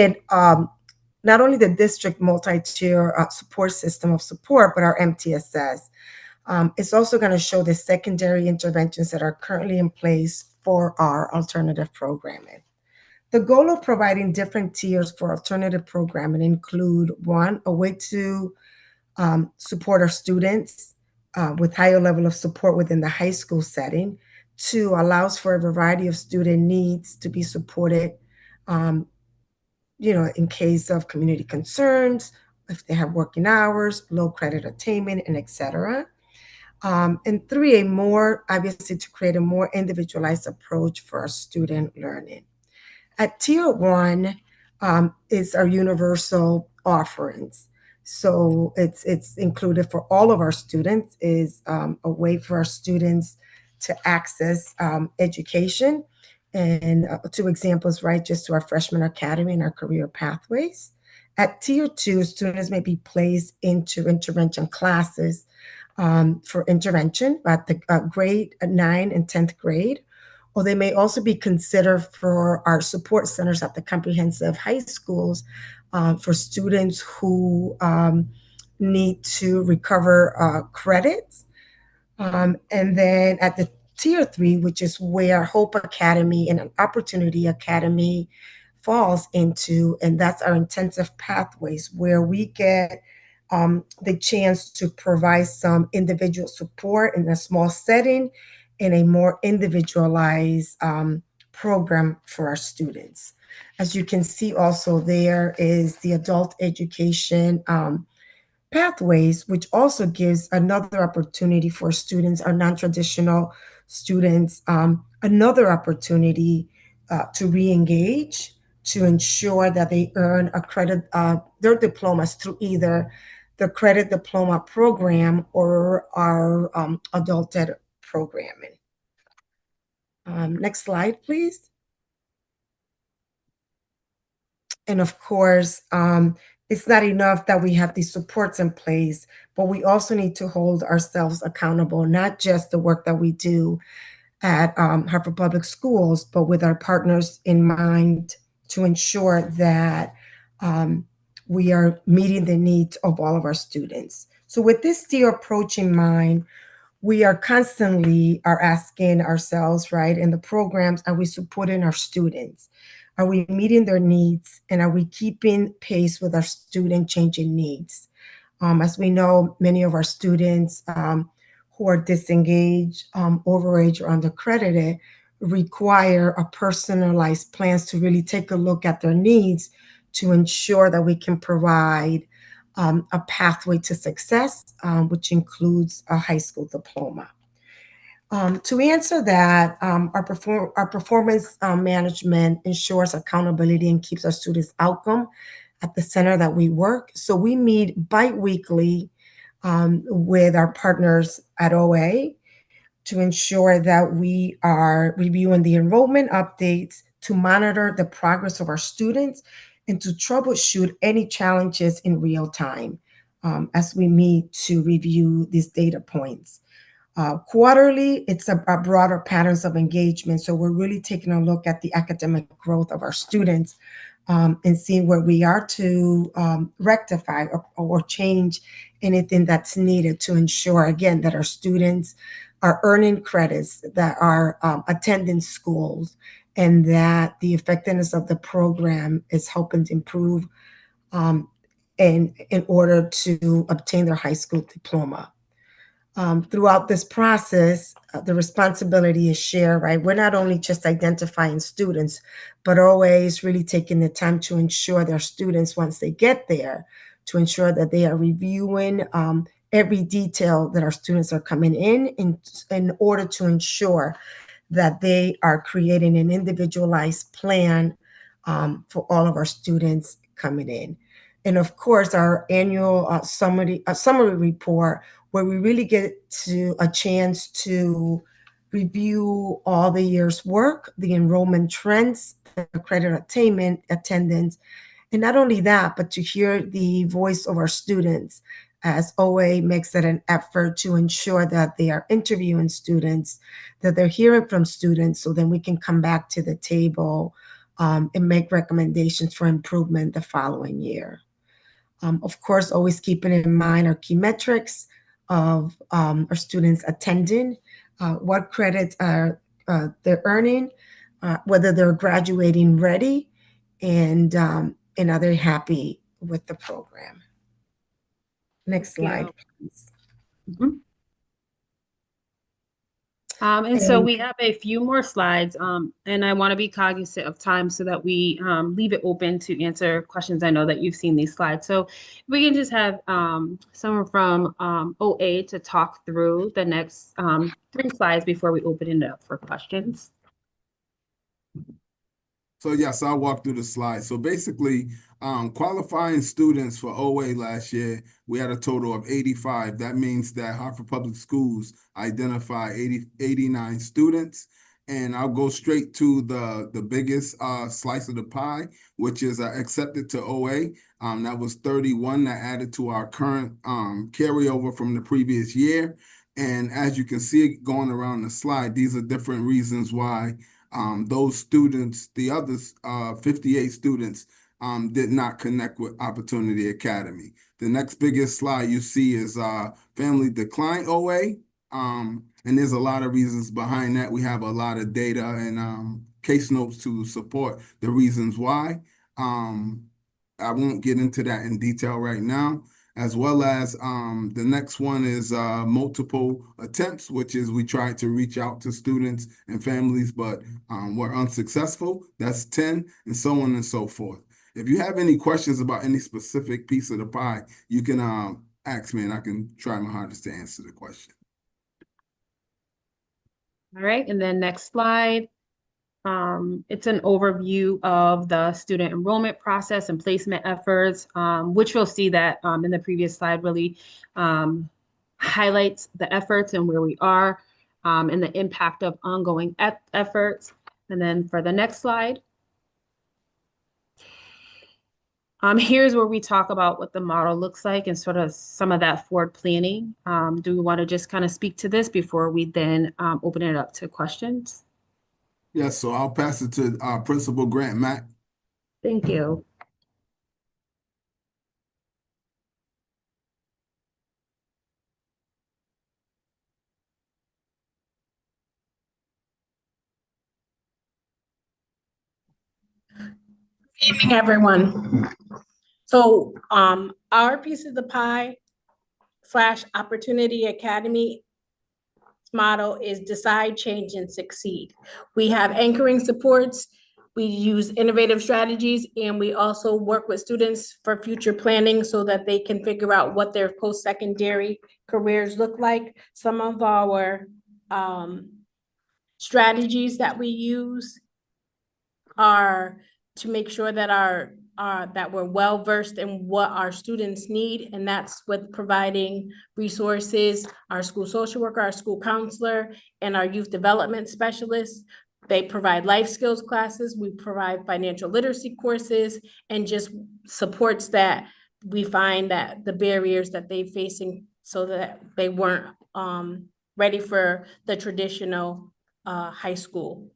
the district multi-tier support system of support, but our MTSS. It's also going to show the secondary interventions that are currently in place for our alternative programming. The goal of providing different tiers for alternative programming include, one, a way to support our students with higher level of support within the high school setting. Two, allows for a variety of student needs to be supported, in case of community concerns, if they have working hours, low credit attainment, and et cetera. And three, obviously to create a more individualized approach for our student learning. At tier one is our universal offerings. So it's included for all of our students, is a way for our students to access education. And two examples, right, just to our freshman academy and our career pathways. At tier two, students may be placed into intervention classes for intervention at the grade 9 and 10th grade, or they may also be considered for our support centers at the comprehensive high schools for students who need to recover credits. And then at the Tier 3, which is where Hope Academy and an Opportunity Academy falls into, and that's our intensive pathways, where we get the chance to provide some individual support in a small setting in a more individualized program for our students. As you can see also, there is the adult education pathways, which also gives another opportunity for students, our non-traditional students, another opportunity to re-engage, to ensure that they earn a credit, their diplomas through either the credit diploma program or our adult ed programming. Next slide, please. And of course, it's not enough that we have these supports in place, but we also need to hold ourselves accountable, not just the work that we do at Hartford Public Schools, but with our partners in mind to ensure that we are meeting the needs of all of our students. So with this tier approach in mind, we are constantly asking ourselves, right, in the programs, are we supporting our students? Are we meeting their needs? And are we keeping pace with our student changing needs? As we know, many of our students who are disengaged, overage, or undercredited require a personalized plans to really take a look at their needs to ensure that we can provide a pathway to success, which includes a high school diploma. To answer that, our performance management ensures accountability and keeps our students' outcome at the center that we work. So we meet bi-weekly with our partners at OA to ensure that we are reviewing the enrollment updates, to monitor the progress of our students, and to troubleshoot any challenges in real time as we meet to review these data points. Quarterly, it's a broader patterns of engagement. So we're really taking a look at the academic growth of our students and seeing where we are to rectify or change anything that's needed to ensure, again, that our students are earning credits, that are attending schools, and that the effectiveness of the program is helping to improve in order to obtain their high school diploma. Throughout this process, the responsibility is shared, right? We're not only just identifying students, but always really taking the time to ensure their students, once they get there, to ensure that they are reviewing every detail that our students are coming in order to ensure that they are creating an individualized plan for all of our students coming in. And of course, our annual summary report, where we really get to a chance to review all the year's work, the enrollment trends, the credit attainment, attendance, and not only that, but to hear the voice of our students as OA makes it an effort to ensure that they are interviewing students, that they're hearing from students, so then we can come back to the table and make recommendations for improvement the following year. Of course, always keeping in mind our key metrics of our students attending, what credits are they're earning, whether they're graduating ready, and are they happy with the program. Next slide, please. Mm-hmm. And so we have a few more slides, and I want to be cognizant of time so that we leave it open to answer questions. I know that you've seen these slides. So if we can just have someone from OA to talk through the next 3 slides before we open it up for questions. So yes, I'll walk through the slides. So basically, qualifying students for OA last year, we had a total of 85. That means that Hartford Public Schools identified 89 students. And I'll go straight to the biggest slice of the pie, which is accepted to OA. That was 31 that added to our current carryover from the previous year. And as you can see going around the slide, these are different reasons why those students, the others, 58 students, did not connect with Opportunity Academy. The next biggest slide you see is family decline OA. And there's a lot of reasons behind that. We have a lot of data and case notes to support the reasons why. I won't get into that in detail right now, as well as the next one is multiple attempts, which is we tried to reach out to students and families, but were unsuccessful. That's 10, and so on and so forth. If you have any questions about any specific piece of the pie, you can ask me and I can try my hardest to answer the question. All right, and then next slide. It's an overview of the student enrollment process and placement efforts, which you'll see that in the previous slide really highlights the efforts and where we are and the impact of ongoing efforts. And then for the next slide, here's where we talk about what the model looks like and sort of some of that forward planning. Do we want to just kind of speak to this before we then open it up to questions? Yes, so I'll pass it to Principal Grant Mack. Thank you. Evening, everyone. So our piece of the pie / Opportunity Academy model is decide, change, and succeed. We have anchoring supports, we use innovative strategies, and we also work with students for future planning so that they can figure out what their post-secondary careers look like. Some of our strategies that we use are to make sure that that we're well-versed in what our students need, and that's with providing resources, our school social worker, our school counselor, and our youth development specialists. They provide life skills classes, we provide financial literacy courses, and just supports that we find that the barriers that they're facing so that they weren't ready for the traditional high school.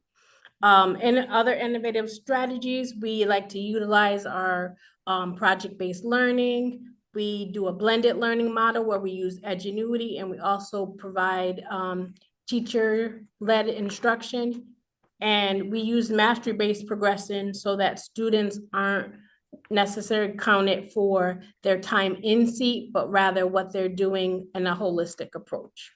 And other innovative strategies, we like to utilize our project-based learning. We do a blended learning model where we use Edgenuity, and we also provide teacher-led instruction. And we use mastery-based progression so that students aren't necessarily counted for their time in seat, but rather what they're doing in a holistic approach.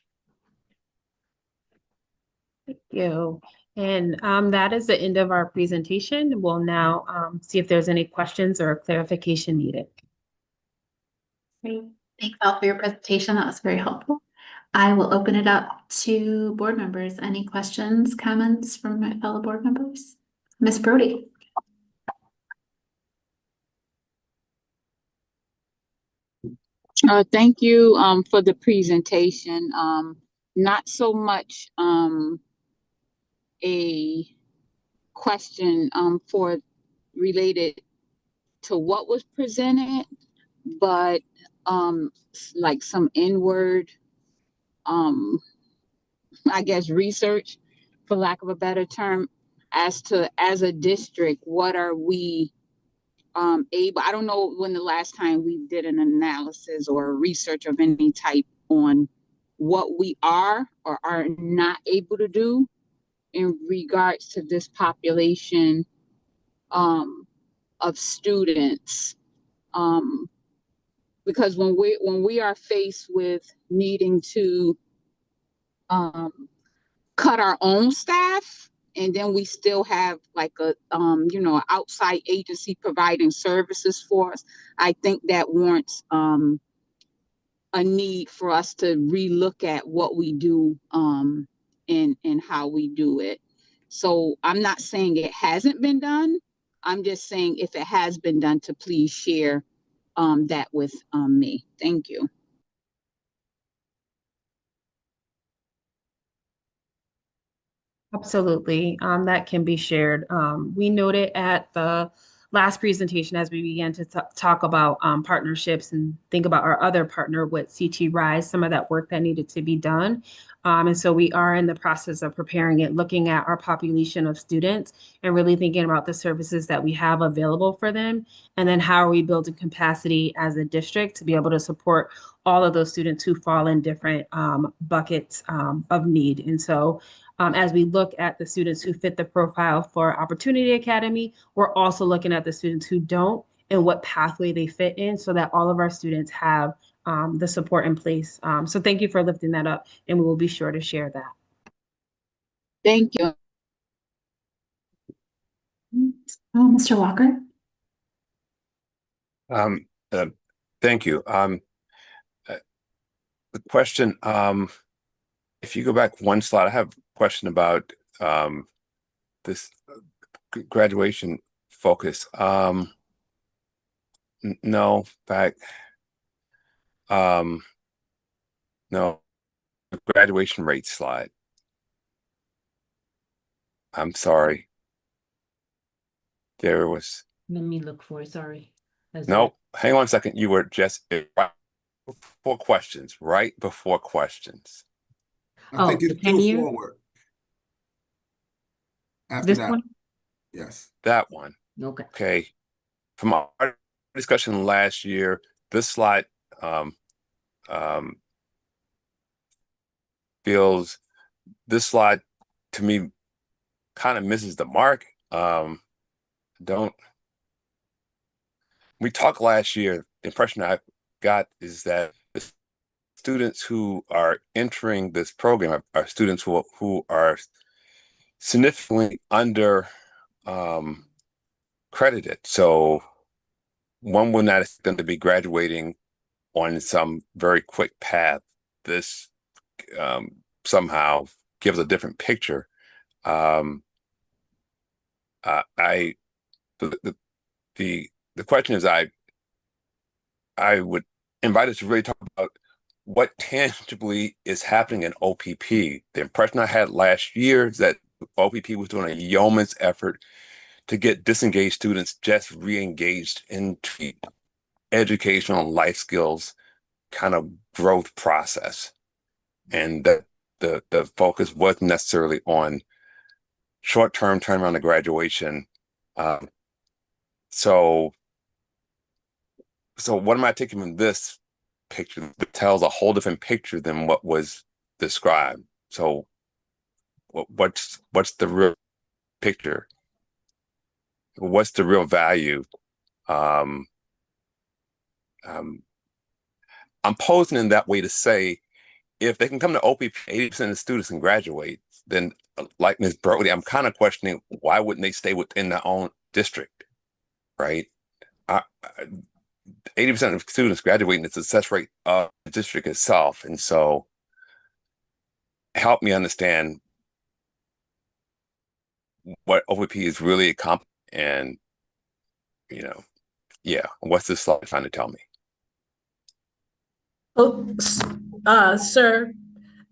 Thank you. And that is the end of our presentation. We'll now see if there's any questions or clarification needed. Great. Thanks all for your presentation. That was very helpful. I will open it up to board members. Any questions, comments from my fellow board members? Ms. Brody. Thank you for the presentation. Not so much a question for related to what was presented, but like some inward I guess research, for lack of a better term, as a district, what are we able, I don't know when the last time we did an analysis or research of any type on what we are or are not able to do in regards to this population of students. Because when we are faced with needing to cut our own staff, and then we still have like a outside agency providing services for us, I think that warrants a need for us to relook at what we do and how we do it. So I'm not saying it hasn't been done. I'm just saying if it has been done, to please share that with me. Thank you. Absolutely, that can be shared. We noted at the last presentation as we began to talk about partnerships and think about our other partner with CT Rise, some of that work that needed to be done. And so we are in the process of preparing it, looking at our population of students and really thinking about the services that we have available for them. And then how are we building capacity as a district to be able to support all of those students who fall in different buckets of need. And so as we look at the students who fit the profile for Opportunity Academy, we're also looking at the students who don't and what pathway they fit in so that all of our students have the support in place. So thank you for lifting that up, and we will be sure to share that. Thank you. Mr. Walker? Thank you. The question, if you go back one slide, I have a question about this graduation focus. No, back. No, the graduation rate slide. I'm sorry. There was. Let me look for it, sorry. No, hang on a second. You were just right before questions, right before questions. I think it's 10 two year? forward. After This that. one? Yes. That one. Okay. Okay. From our discussion last year, this slide feels, this slide to me kind of misses the mark. We talked last year, the impression I got is that the students who are entering this program are students who are significantly under credited. So one would not expect them to be graduating on some very quick path. This somehow gives a different picture. The question is, I would invite us to really talk about what tangibly is happening in OPP. The impression I had last year is that OPP was doing a yeoman's effort to get disengaged students just re-engaged into educational life skills kind of growth process. And that the focus wasn't necessarily on short-term turnaround to graduation. So what am I taking from this picture that tells a whole different picture than what was described? So what's the real picture? What's the real value? I'm posing in that way to say, if they can come to OPP, 80% of the students can graduate, then like Ms. Brody, I'm kind of questioning why wouldn't they stay within their own district, right? 80% of students graduating is the success rate of the district itself. And so help me understand what OPP is really accomplishing and, what's this slide trying to tell me? Oh, sir,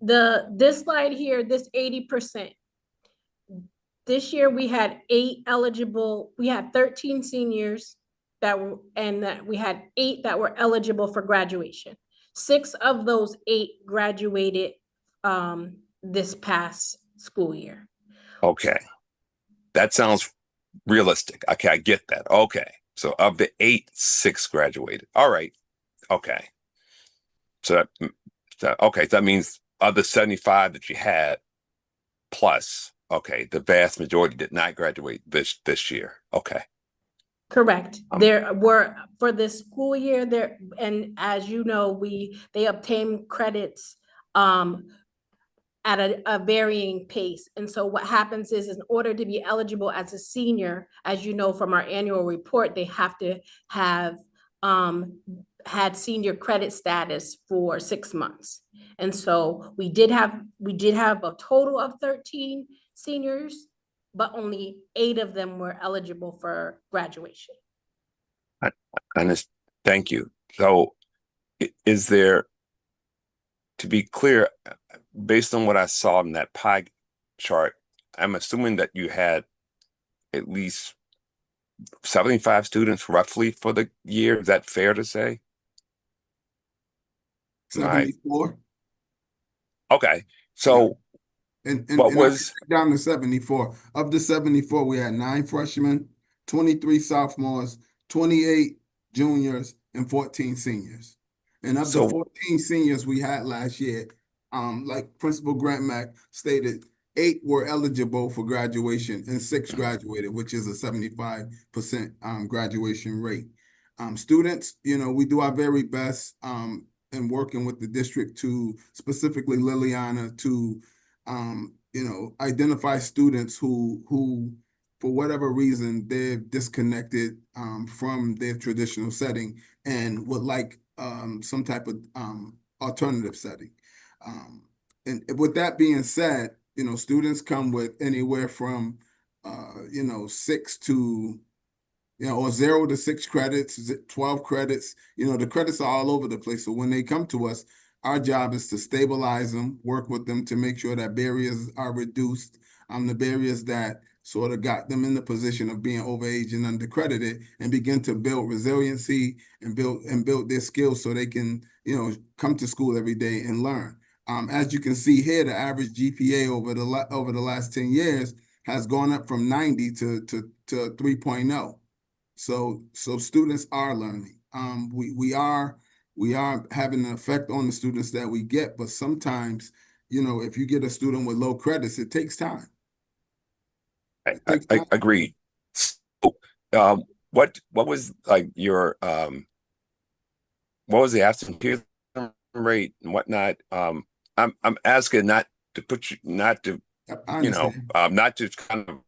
this slide here, this 80%. This year we had 13 seniors we had 8 that were eligible for graduation. 6 of those 8 graduated this past school year. Okay. That sounds realistic. Okay, I get that. Okay. So of the 8, 6 graduated. All right. Okay. So that means of the 75 that you had plus, okay, the vast majority did not graduate this year. Okay. Correct. There were, for this school year there, and as you know, they obtain credits at a varying pace. And so what happens is, in order to be eligible as a senior, as you know from our annual report, they have to have had senior credit status for 6 months. And so we did have a total of 13 seniors, but only 8 of them were eligible for graduation. Thank you. So is there, to be clear, based on what I saw in that pie chart, I'm assuming that you had at least 75 students roughly for the year. Is that fair to say? 74. Okay. So And what and I was took down to 74. Of the 74, we had 9 freshmen, 23 sophomores, 28 juniors, and 14 seniors. And of the so 14 seniors we had last year, like Principal Grant Mack stated, 8 were eligible for graduation and 6 graduated, which is a 75% graduation rate. Students, you know, we do our very best in working with the district to, specifically Liliana, to you know, identify students who for whatever reason they've disconnected from their traditional setting and would like some type of alternative setting. And with that being said, you know, students come with anywhere from you know, 6 to, you know, or 0 to 6 credits, 12 credits. You know, the credits are all over the place. So when they come to us, our job is to stabilize them, work with them to make sure that barriers are reduced. The barriers that sort of got them in the position of being overage and undercredited, and begin to build resiliency and build their skills so they can, you know, come to school every day and learn. As you can see here, the average GPA over the last 10 years has gone up from 90 to 3.0. So students are learning. We are having an effect on the students that we get, but sometimes, you know, if you get a student with low credits, it takes time. I agree. So, what was like your what was the absenteeism rate and whatnot? I'm asking not to put you, not to, you know, not to kind of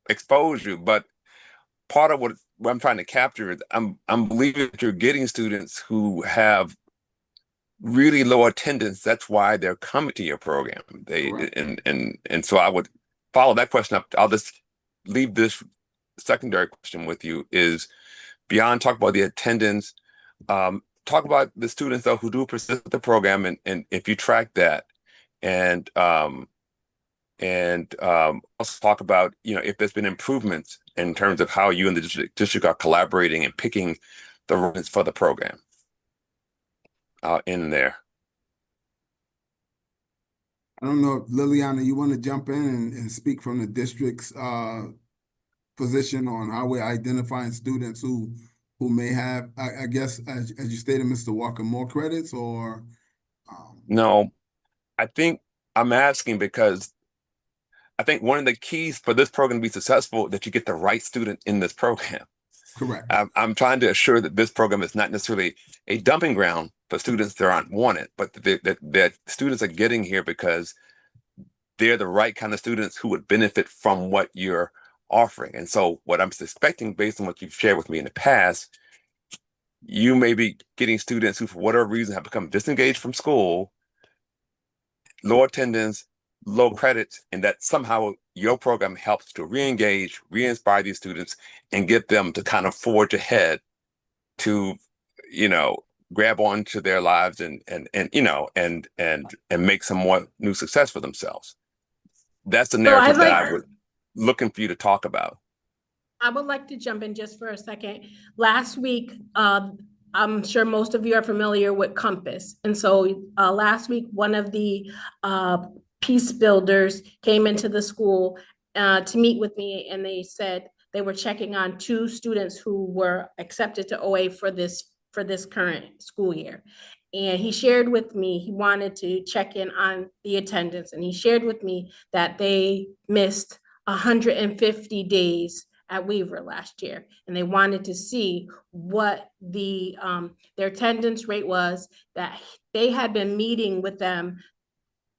expose you, but part of what I'm trying to capture is I'm believing that you're getting students who have really low attendance. That's why they're coming to your program. And so I would follow that question up. I'll just leave this secondary question with you is beyond talk about the attendance, talk about the students though who do persist with the program, and if you track that, and also talk about, you know, if there's been improvements in terms of how you and the district are collaborating and picking the runs for the program in there. I don't know if Liliana, you want to jump in and speak from the district's position on how we're identifying students who may have, I guess, as you stated, Mr. Walker, more credits or? No, I think I'm asking because I think one of the keys for this program to be successful that you get the right student in this program. Correct. I'm trying to assure that this program is not necessarily a dumping ground for students that aren't wanted, but that students are getting here because they're the right kind of students who would benefit from what you're offering. And so what I'm suspecting, based on what you've shared with me in the past, you may be getting students who, for whatever reason, have become disengaged from school, low attendance, low credits, and that somehow your program helps to re-engage, re-inspire these students and get them to kind of forge ahead to, you know, grab onto their lives and you know, and make some more new success for themselves. That's the narrative that I would looking for you to talk about. I would like to jump in just for a second. Last week, I'm sure most of you are familiar with Compass. And so last week, one of the peace builders came into the school to meet with me, and they said they were checking on 2 students who were accepted to OA for this current school year. And he shared with me, he wanted to check in on the attendance, and he shared with me that they missed 150 days at Weaver last year, and they wanted to see what the their attendance rate was. That they had been meeting with them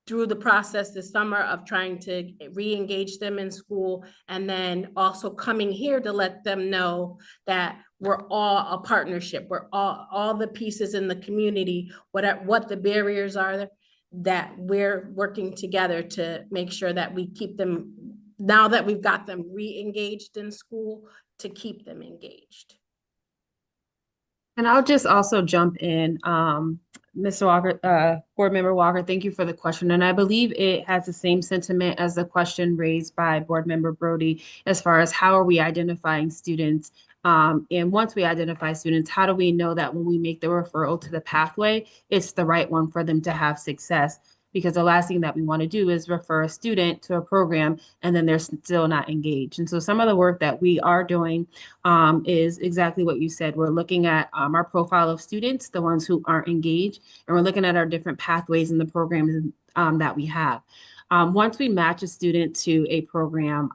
through the process this summer of trying to re-engage them in school, and then also coming here to let them know that we're all a partnership. We're all the pieces in the community, what the barriers are, that we're working together to make sure that we keep them, now that we've got them re-engaged in school, to keep them engaged. And I'll just also jump in, Mr. Walker, Board Member Walker, thank you for the question. And I believe it has the same sentiment as the question raised by Board Member Brody, as far as how are we identifying students? And once we identify students, how do we know that when we make the referral to the pathway, it's the right one for them to have success? because the last thing that we want to do is refer a student to a program and then they're still not engaged. And so some of the work that we are doing is exactly what you said. We're looking at our profile of students, the ones who aren't engaged, and we're looking at our different pathways in the programs that we have. Once we match a student to a program,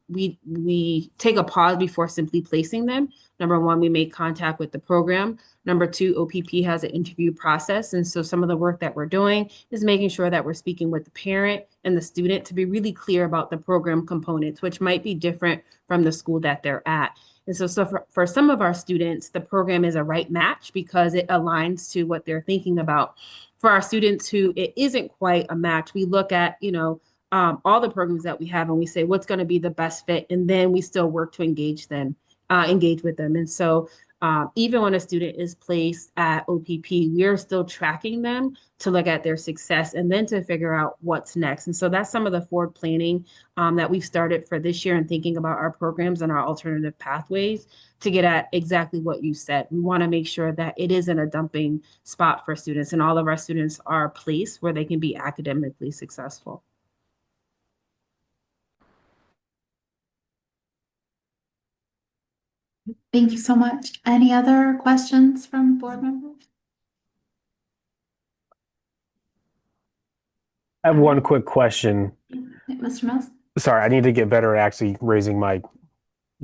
we take a pause before simply placing them. Number one, we make contact with the program. Number two, OPP has an interview process. And so some of the work that we're doing is making sure that we're speaking with the parent and the student to be really clear about the program components, which might be different from the school that they're at. And so for some of our students, the program is a right match because it aligns to what they're thinking about. For our students who it isn't quite a match, we look at, all the programs that we have and we say, what's going to be the best fit? And then we still work to engage with them. And so even when a student is placed at OPP, we are still tracking them to look at their success and then to figure out what's next. And so that's some of the forward planning that we've started for this year and thinking about our programs and our alternative pathways to get at exactly what you said. We want to make sure that it isn't a dumping spot for students and all of our students are a place where they can be academically successful. Thank you so much. Any other questions from board members? I have one quick question. Mr. Mills? Sorry, I need to get better at actually raising my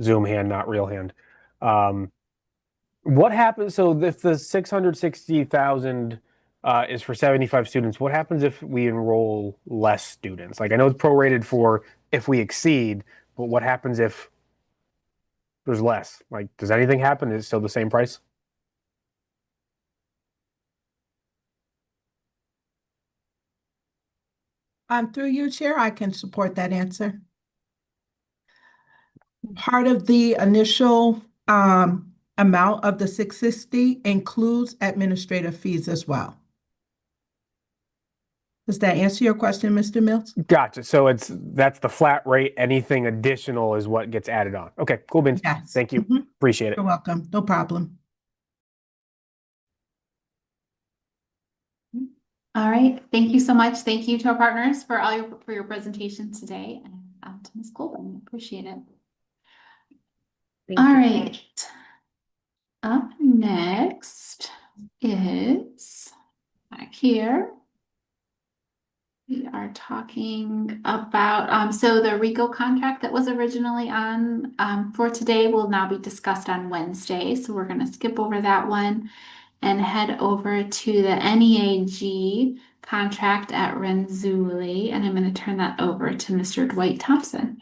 Zoom hand, not real hand. What happens? So if the 660,000 is for 75 students, what happens if we enroll less students? Like I know it's prorated for if we exceed, but what happens if there's less? Like, does anything happen? Is it still the same price? Through you, Chair, I can support that answer. Part of the initial amount of the 660 includes administrative fees as well. Does that answer your question, Mr. Mills? Gotcha. So that's the flat rate. Anything additional is what gets added on. Okay, cool beans. Yes. Thank you. Appreciate it. You're welcome. No problem. All right. Thank you so much. Thank you to our partners for your presentation today and to Ms. Colburn. Appreciate it. All right. Up next is back here. We are talking about, so the RICO contract that was originally on for today will now be discussed on Wednesday. So we're going to skip over that one and head over to the NEAG contract at Renzulli. And I'm going to turn that over to Mr. Dwight Thompson.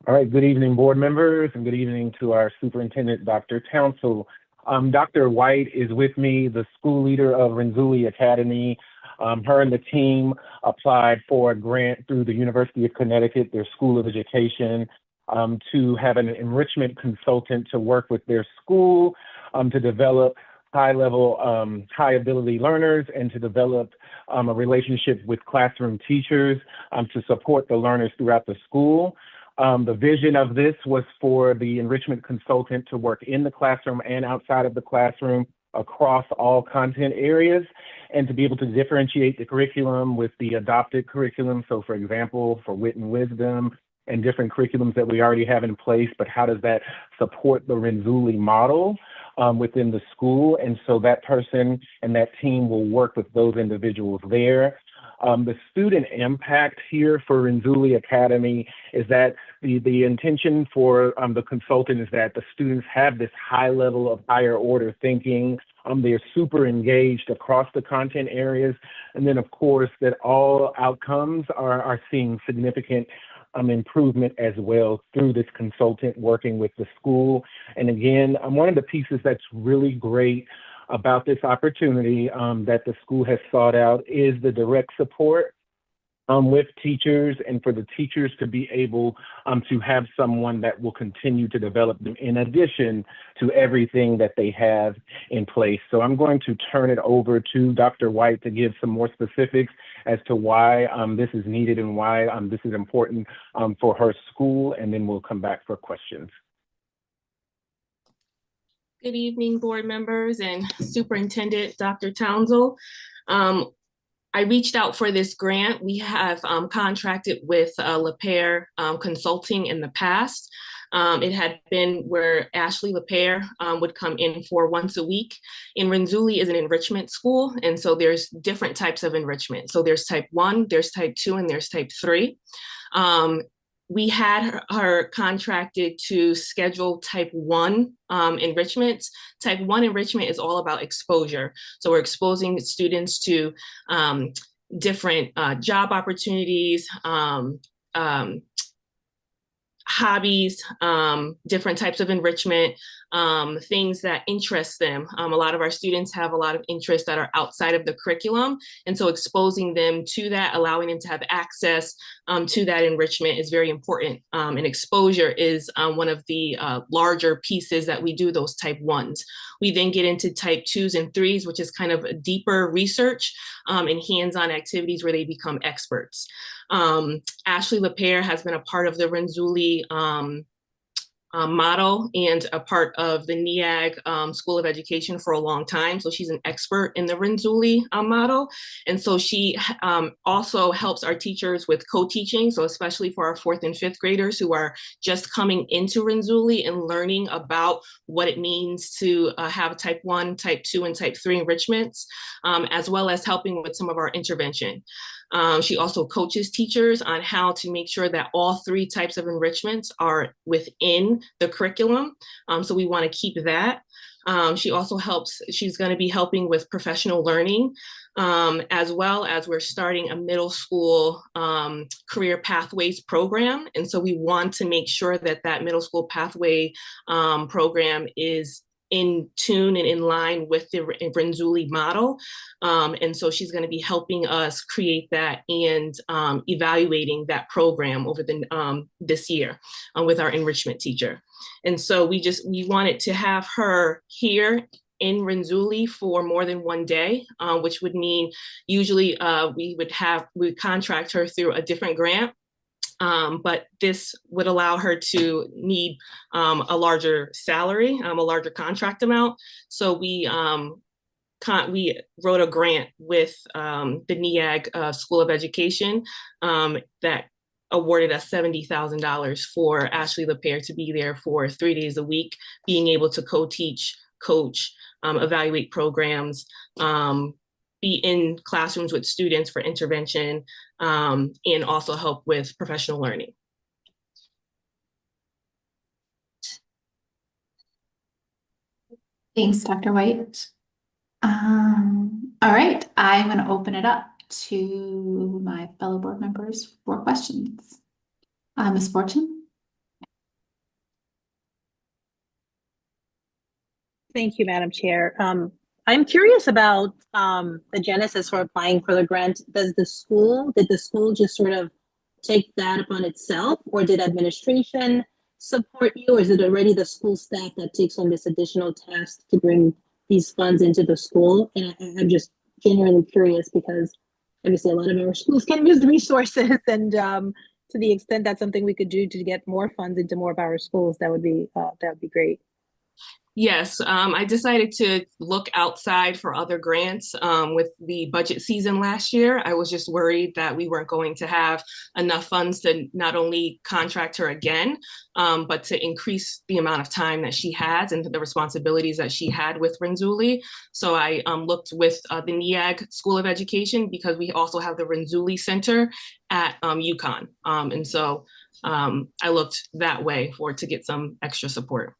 All right, good evening, board members, and good evening to our superintendent, Dr. Townsell. Dr. White is with me, the school leader of Renzulli Academy. Her and the team applied for a grant through the University of Connecticut, their School of Education, to have an enrichment consultant to work with their school to develop high-level, high-ability learners and to develop a relationship with classroom teachers to support the learners throughout the school. The vision of this was for the enrichment consultant to work in the classroom and outside of the classroom across all content areas and to be able to differentiate the curriculum with the adopted curriculum. So for example, for Wit and Wisdom and different curriculums that we already have in place, but how does that support the Renzulli model within the school? And so that person and that team will work with those individuals there. The student impact here for Renzulli Academy is that the intention for the consultant is that the students have this high level of higher order thinking. They're super engaged across the content areas. And then of course that all outcomes are seeing significant improvement as well through this consultant working with the school. And again, one of the pieces that's really great about this opportunity that the school has sought out is the direct support with teachers and for the teachers to be able to have someone that will continue to develop them in addition to everything that they have in place. So I'm going to turn it over to Dr. White to give some more specifics as to why this is needed and why this is important for her school, and then we'll come back for questions. Good evening, board members and Superintendent Dr. Townsell. I reached out for this grant. We have contracted with LePair Consulting in the past. It had been where Ashley LePair would come in for once a week. And Renzulli is an enrichment school, and so there's different types of enrichment. So there's type 1, there's type 2, and there's type 3. We had her contracted to schedule type 1 enrichments. Type 1 enrichment is all about exposure. So we're exposing students to different job opportunities, hobbies, different types of enrichment, things that interest them. A lot of our students have a lot of interests that are outside of the curriculum. And so exposing them to that, allowing them to have access to that enrichment is very important. And exposure is one of the larger pieces that we do, those type 1s. We then get into type 2s and 3s, which is kind of a deeper research and hands-on activities where they become experts. Ashley LePair has been a part of the Renzulli model and a part of the NEAG School of Education for a long time. So she's an expert in the Renzulli model. And so she also helps our teachers with co-teaching. So especially for our 4th and 5th graders who are just coming into Renzulli and learning about what it means to have type 1, type 2, and type 3 enrichments, as well as helping with some of our intervention. She also coaches teachers on how to make sure that all 3 types of enrichments are within the curriculum. So we want to keep that. She also helps, she's going to be helping with professional learning, as well as we're starting a middle school career pathways program. And so we want to make sure that that middle school pathway program is in tune and in line with the Renzulli model. And so she's going to be helping us create that and evaluating that program over this year with our enrichment teacher. And so we wanted to have her here in Renzulli for more than one day, which would mean usually we would contract her through a different grant. But this would allow her to need a larger salary, a larger contract amount. So we wrote a grant with the NEAG School of Education that awarded us $70,000 for Ashley LePair to be there for 3 days a week, being able to co-teach, coach, evaluate programs, be in classrooms with students for intervention, and also help with professional learning. Thanks, Dr. White. All right, I'm going to open it up to my fellow board members for questions. Ms. Fortune? Thank you, Madam Chair. I'm curious about the genesis for applying for the grant. Did the school just sort of take that upon itself, or did administration support you, or is it already the school staff that takes on this additional task to bring these funds into the school? And I'm just genuinely curious because obviously a lot of our schools can use resources, and to the extent that's something we could do to get more funds into more of our schools, that would be great. Yes, I decided to look outside for other grants with the budget season last year. I was just worried that we weren't going to have enough funds to not only contract her again, but to increase the amount of time that she has and the responsibilities that she had with Renzulli. So I looked with the NEAG School of Education because we also have the Renzulli Center at UConn. And so I looked that way to get some extra support.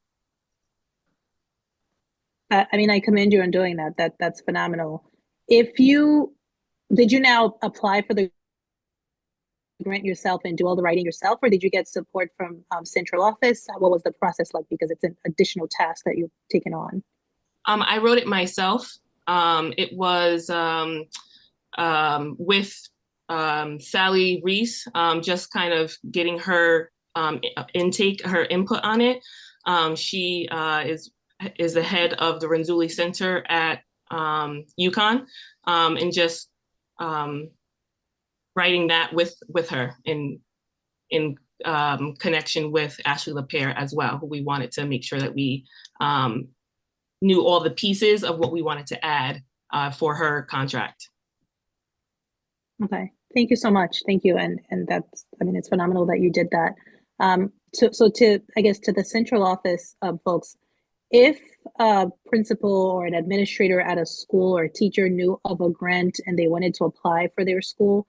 I mean, I commend you on doing that. That's phenomenal. Did you now apply for the grant yourself and do all the writing yourself, or did you get support from central office? What was the process like? Because it's an additional task that you've taken on. I wrote it myself. It was with Sally Reese, just kind of getting her her input on it. She is the head of the Renzulli Center at UConn, and just writing that with her in connection with Ashley LePair as well, who we wanted to make sure that we knew all the pieces of what we wanted to add for her contract. Okay, thank you so much. Thank you. And that's, I mean, it's phenomenal that you did that. So to, I guess, to the central office folks, if a principal or an administrator at a school or a teacher knew of a grant and they wanted to apply for their school,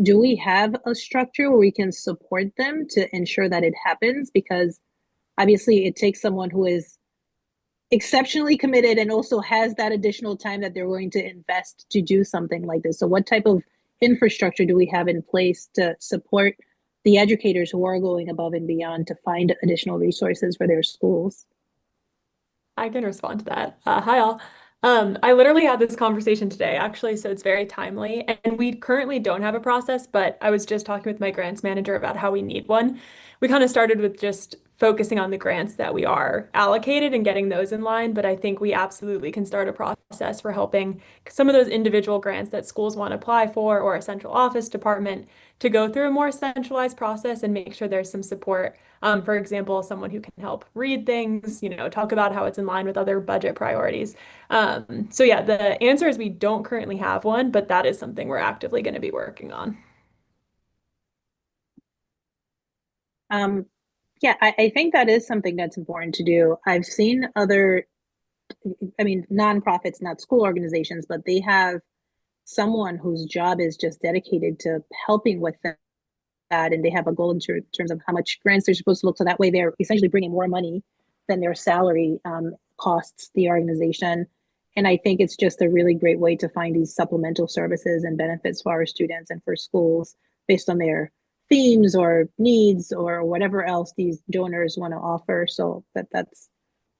do we have a structure where we can support them to ensure that it happens? Because obviously it takes someone who is exceptionally committed and also has that additional time that they're going to invest to do something like this. So what type of infrastructure do we have in place to support the educators who are going above and beyond to find additional resources for their schools? I can respond to that. Hi all. I literally had this conversation today, actually, so it's very timely. And we currently don't have a process, but I was just talking with my grants manager about how we need one. We kind of started with just focusing on the grants that we are allocated and getting those in line, but I think we absolutely can start a process for helping some of those individual grants that schools want to apply for or a central office department to go through a more centralized process and make sure there's some support. For example, someone who can help read things, talk about how it's in line with other budget priorities. So yeah, the answer is we don't currently have one, but that is something we're actively going to be working on. Yeah, I think that is something that's important to do. I've seen other, I mean, nonprofits, not school organizations, but they have someone whose job is just dedicated to helping with that. And they have a goal in terms of how much grants they're supposed to look. So that way they're essentially bringing more money than their salary costs the organization. And I think it's just a really great way to find these supplemental services and benefits for our students and for schools based on their themes or needs or whatever else these donors want to offer. So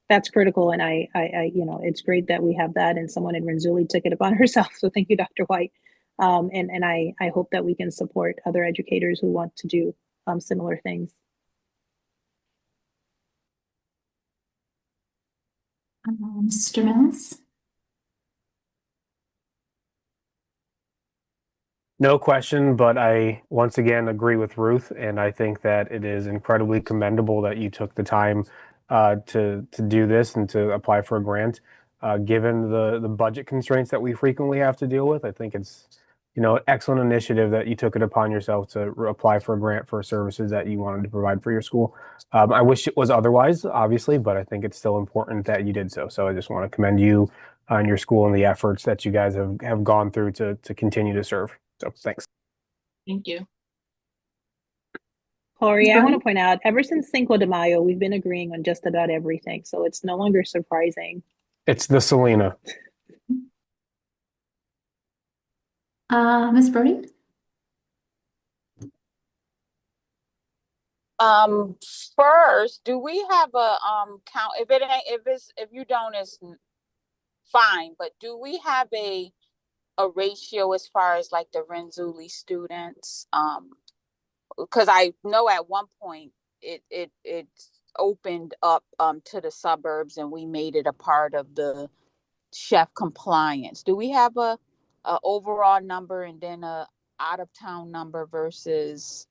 that's critical. And I it's great that we have that, and someone in Renzulli took it upon herself. So thank you, Dr. White. And I hope that we can support other educators who want to do similar things. Mr. Mills? No question, but I once again agree with Ruth, and I think that it is incredibly commendable that you took the time to do this and to apply for a grant. Given the budget constraints that we frequently have to deal with, I think it's excellent initiative that you took it upon yourself to apply for a grant for services that you wanted to provide for your school. I wish it was otherwise, obviously, but I think it's still important that you did so. So I just want to commend you and your school and the efforts that you guys have gone through to continue to serve. So thanks. Thank you. Corey, I want to point out, ever since Cinco de Mayo, we've been agreeing on just about everything. So it's no longer surprising. It's the Selena. Ms. Brody? First, do we have a count? If you don't, it's fine. But do we have a ratio as far as like the Renzulli students? Because I know at one point it opened up to the suburbs, and we made it a part of the chef compliance. Do we have a overall number and then a out of town number versus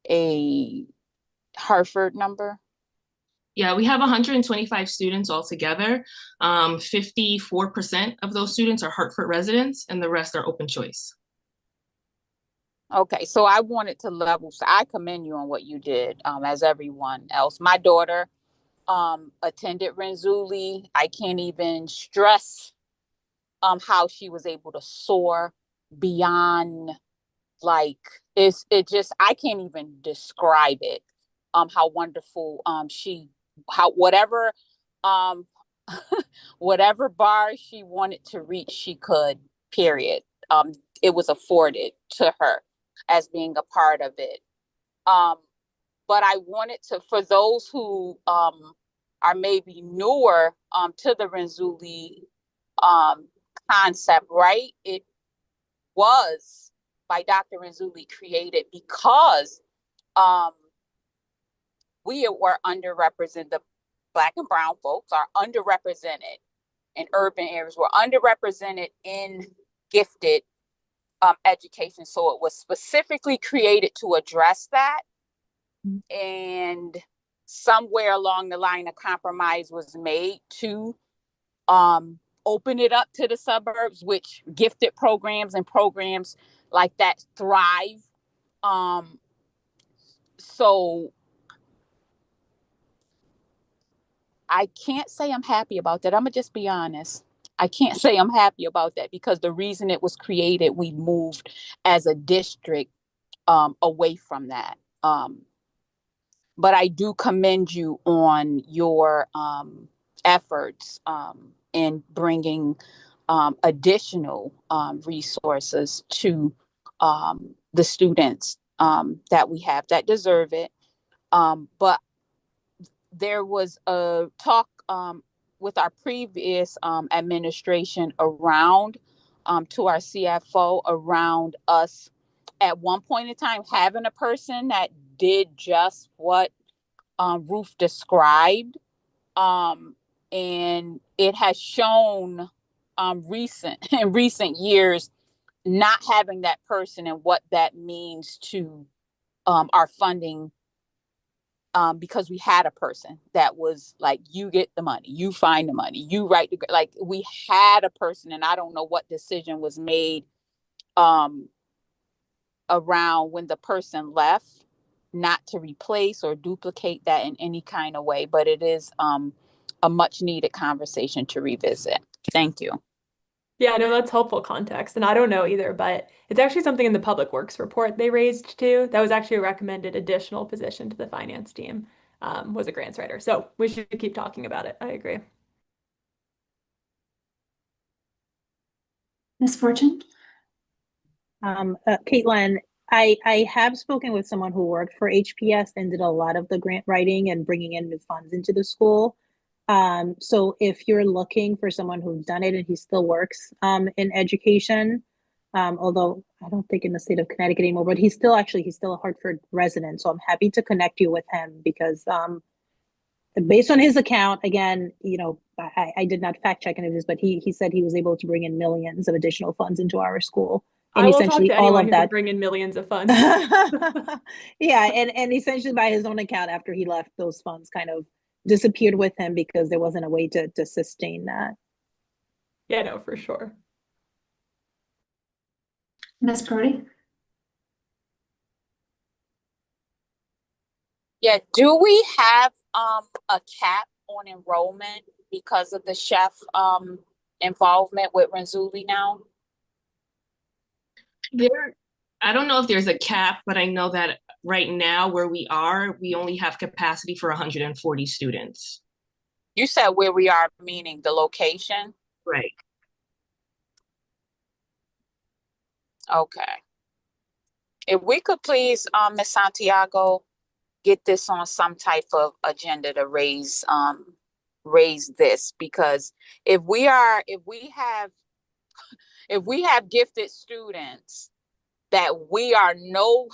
a Hartford number? Yeah, we have 125 students altogether. 54% of those students are Hartford residents, and the rest are open choice. Okay, so I wanted to level. So I commend you on what you did, as everyone else. My daughter attended Renzulli. I can't even stress how she was able to soar beyond, like, it just, I can't even describe it. How wonderful whatever whatever bar she wanted to reach, she could, period. It was afforded to her as being a part of it. But I wanted to, for those who are maybe newer to the Renzulli concept, right? It was by Dr. Renzulli created because we were underrepresented. The Black and brown folks are underrepresented in urban areas. We're underrepresented in gifted education. So it was specifically created to address that. And somewhere along the line, a compromise was made to open it up to the suburbs, which gifted programs and programs like that thrive. So I can't say I'm happy about that. I'm gonna just be honest. I can't say I'm happy about that because the reason it was created, we moved as a district away from that. But I do commend you on your efforts in bringing additional resources to the students that we have that deserve it. But there was a talk with our previous administration around to our CFO around us at one point in time having a person that did just what Ruth described. And it has shown in recent years not having that person and what that means to our funding. Because we had a person that was like, you get the money, you find the money, you write the, like we had a person, and I don't know what decision was made around when the person left, not to replace or duplicate that in any kind of way, but it is a much needed conversation to revisit. Thank you. Yeah, no, that's helpful context. And I don't know either, but it's actually something in the Public Works report they raised too. That was actually a recommended additional position to the finance team, was a grants writer. So we should keep talking about it. I agree. Ms. Fortune? Caitlin, I have spoken with someone who worked for HPS and did a lot of the grant writing and bringing in the funds into the school. So if you're looking for someone who's done it and he still works in education, although I don't think in the state of Connecticut anymore, but he's still a Hartford resident. So I'm happy to connect you with him because based on his account, again, you know, I did not fact check any of this, but he said he was able to bring in millions of additional funds into our school. And I will talk essentially to all anyone of who that could bring in millions of funds. Yeah, and essentially by his own account, after he left, those funds kind of disappeared with him because there wasn't a way to sustain that. Yeah, no, for sure. Ms. Brody? Yeah, do we have a cap on enrollment because of the chef involvement with Renzulli now? I don't know if there's a cap, but I know that right now where we are, we only have capacity for 140 students. You said where we are, meaning the location? Right. Okay. If we could please, Ms. Santiago, get this on some type of agenda to raise this, because if we have gifted students that we are not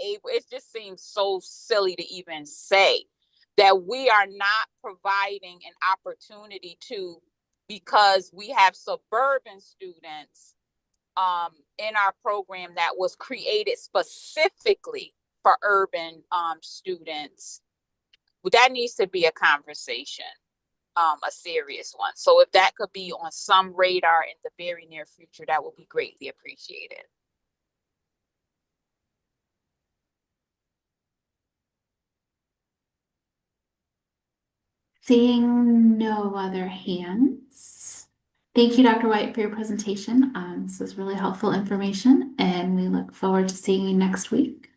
able, it just seems so silly to even say that we are not providing an opportunity to, because we have suburban students in our program that was created specifically for urban students. That needs to be a conversation, a serious one. So if that could be on some radar in the very near future, that would be greatly appreciated. Seeing no other hands. Thank you, Dr. White, for your presentation. This was really helpful information, and we look forward to seeing you next week.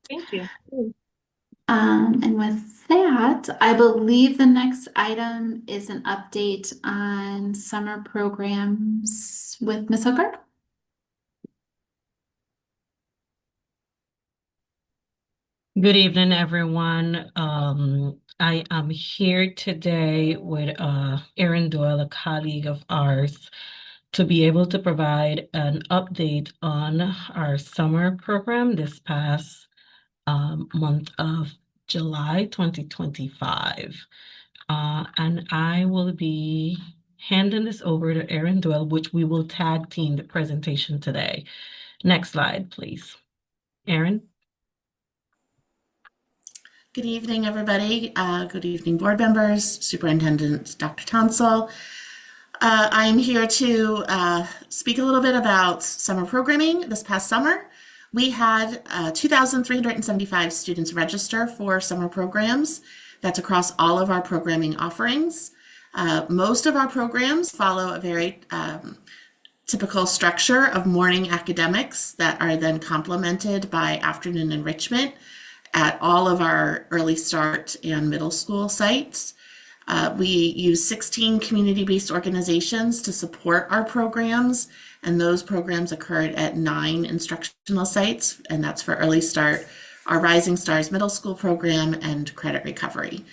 Thank you. And with that, I believe the next item is an update on summer programs with Ms. Hooker. Good evening, everyone. I am here today with Erin Doyle, a colleague of ours, to be able to provide an update on our summer program this past month of July 2025. And I will be handing this over to Erin Doyle, which we will tag team the presentation today. Next slide, please. Erin. Good evening, everybody. Good evening, board members, Superintendent Dr. Tonsel. I'm here to speak a little bit about summer programming. This past summer, we had 2,375 students register for summer programs. That's across all of our programming offerings. Most of our programs follow a very typical structure of morning academics that are then complemented by afternoon enrichment at all of our early start and middle school sites. We use 16 community-based organizations to support our programs, and those programs occurred at 9 instructional sites, and that's for Early Start, our Rising Stars middle school program, and Credit Recovery.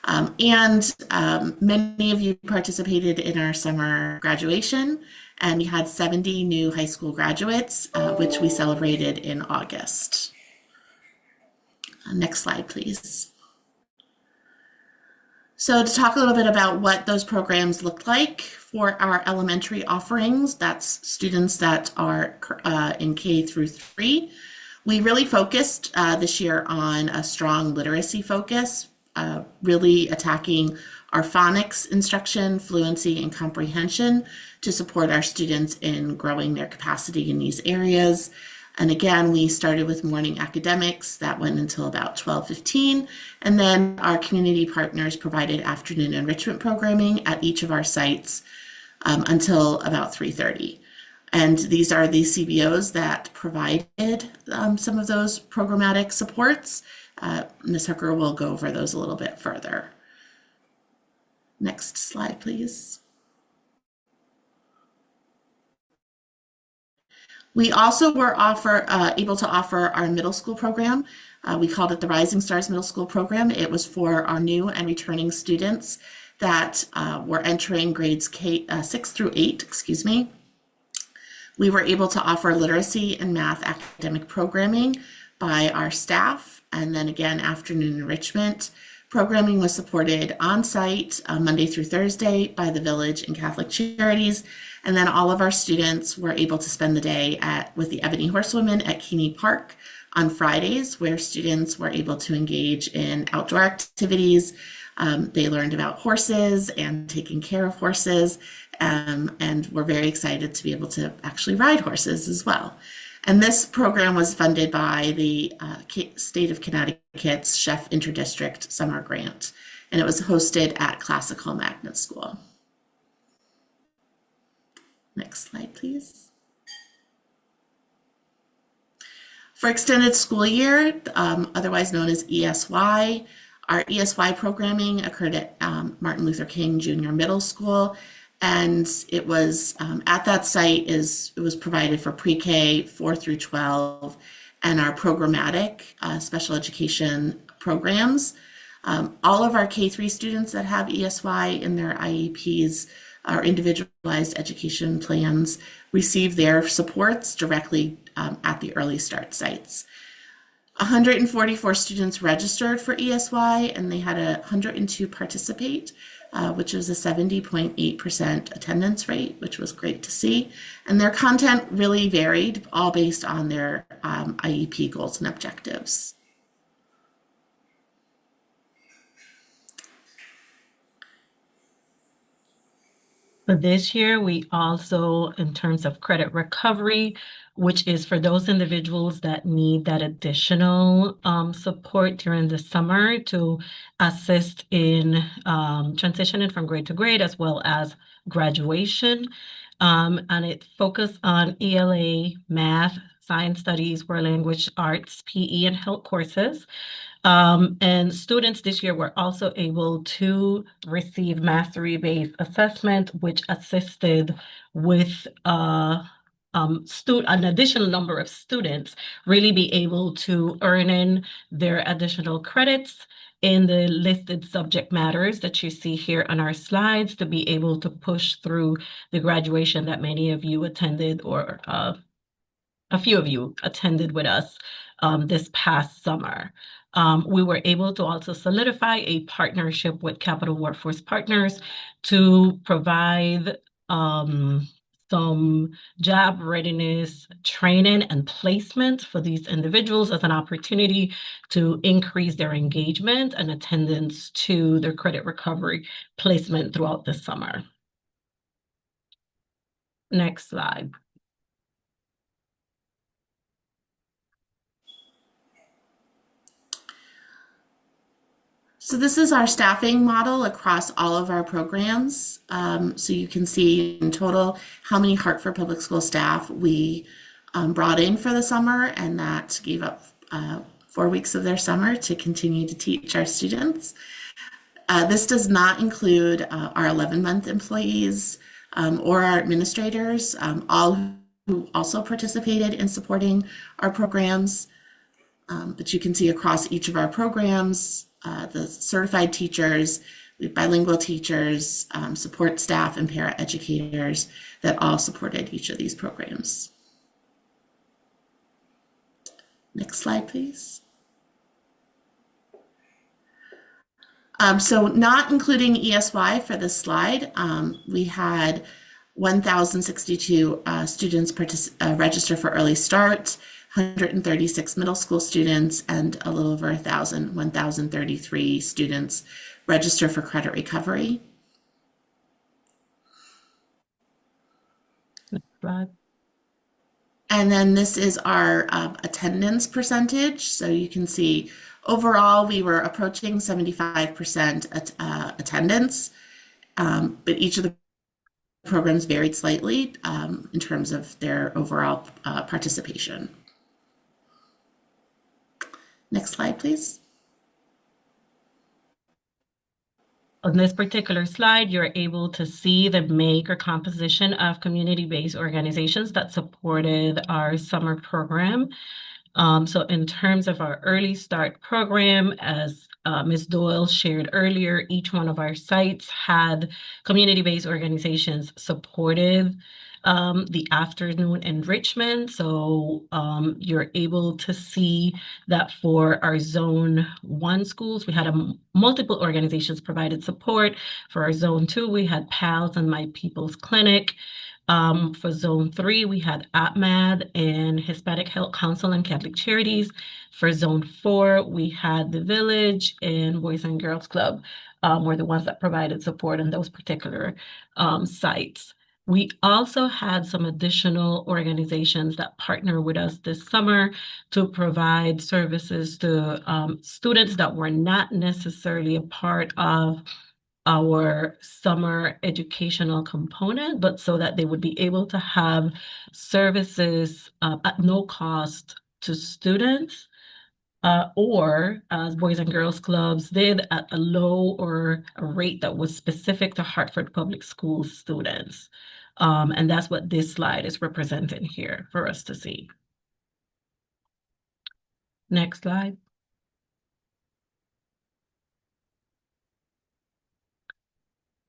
Many of you participated in our summer graduation, and we had 70 new high school graduates, which we celebrated in August. Next slide, please. So to talk a little bit about what those programs look like for our elementary offerings, that's students that are in K through 3. We really focused this year on a strong literacy focus, really attacking our phonics instruction, fluency, and comprehension to support our students in growing their capacity in these areas. And again, we started with morning academics that went until about 12:15, and then our community partners provided afternoon enrichment programming at each of our sites until about 3:30. And these are the CBOs that provided some of those programmatic supports. Ms. Hooker will go over those a little bit further. Next slide, please. We also were able to offer our middle school program. We called it the Rising Stars Middle School Program. It was for our new and returning students that were entering grades 6 through 8, excuse me. We were able to offer literacy and math academic programming by our staff, and then again, afternoon enrichment. Programming was supported on-site Monday through Thursday by the Village and Catholic Charities, and then all of our students were able to spend the day with the Ebony Horsewomen at Keeney Park on Fridays, where students were able to engage in outdoor activities. They learned about horses and taking care of horses, and we're very excited to be able to actually ride horses as well. And this program was funded by the State of Connecticut's Chef Interdistrict Summer Grant, and it was hosted at Classical Magnet School. Next slide, please. For extended school year, otherwise known as ESY, our ESY programming occurred at Martin Luther King Jr. Middle School, and it was at that site it was provided for pre-K 4 through 12 and our programmatic special education programs. All of our K3 students that have ESY in their IEPs, our individualized education plans, receive their supports directly at the Early Start sites. 144 students registered for ESY, and they had 102 participate, which was a 70.8% attendance rate, which was great to see. And their content really varied, all based on their IEP goals and objectives. For this year, we also, in terms of credit recovery, which is for those individuals that need that additional support during the summer to assist in transitioning from grade to grade, as well as graduation. And it focused on ELA, math, science studies, world language, arts, PE, and health courses. And students this year were also able to receive mastery-based assessment, which assisted with an additional number of students really be able to earn in their additional credits in the listed subject matters that you see here on our slides to be able to push through the graduation that many of you attended, or a few of you attended with us this past summer. We were able to also solidify a partnership with Capital Workforce Partners to provide some job readiness training and placement for these individuals as an opportunity to increase their engagement and attendance to their credit recovery placement throughout the summer. Next slide. So this is our staffing model across all of our programs. So you can see in total how many Hartford Public School staff we brought in for the summer, and that gave up 4 weeks of their summer to continue to teach our students. This does not include our 11-month employees or our administrators, all who also participated in supporting our programs. But you can see across each of our programs, the certified teachers, the bilingual teachers, support staff, and para-educators that all supported each of these programs. Next slide, please. So not including ESY for this slide, we had 1,062 students register for early start, 136 middle school students, and a little over 1,033 students register for credit recovery. Next slide. And then this is our attendance percentage. So you can see overall we were approaching 75% attendance, but each of the programs varied slightly in terms of their overall participation. Next slide, please. On this particular slide, you're able to see the make or composition of community-based organizations that supported our summer program. So in terms of our early start program, as Ms. Doyle shared earlier, each one of our sites had community-based organizations supported the afternoon enrichment. So you're able to see that for our Zone 1 schools, we had multiple organizations provided support. For our Zone 2, we had PALS and My People's Clinic. For Zone 3, we had APMAD and Hispanic Health Council and Catholic Charities. For Zone 4, we had The Village and Boys and Girls Club were the ones that provided support in those particular sites. We also had some additional organizations that partner with us this summer to provide services to students that were not necessarily a part of our summer educational component, but so that they would be able to have services at no cost to students, or as Boys and Girls Clubs did at a low or a rate that was specific to Hartford Public Schools students. And that's what this slide is representing here for us to see. Next slide.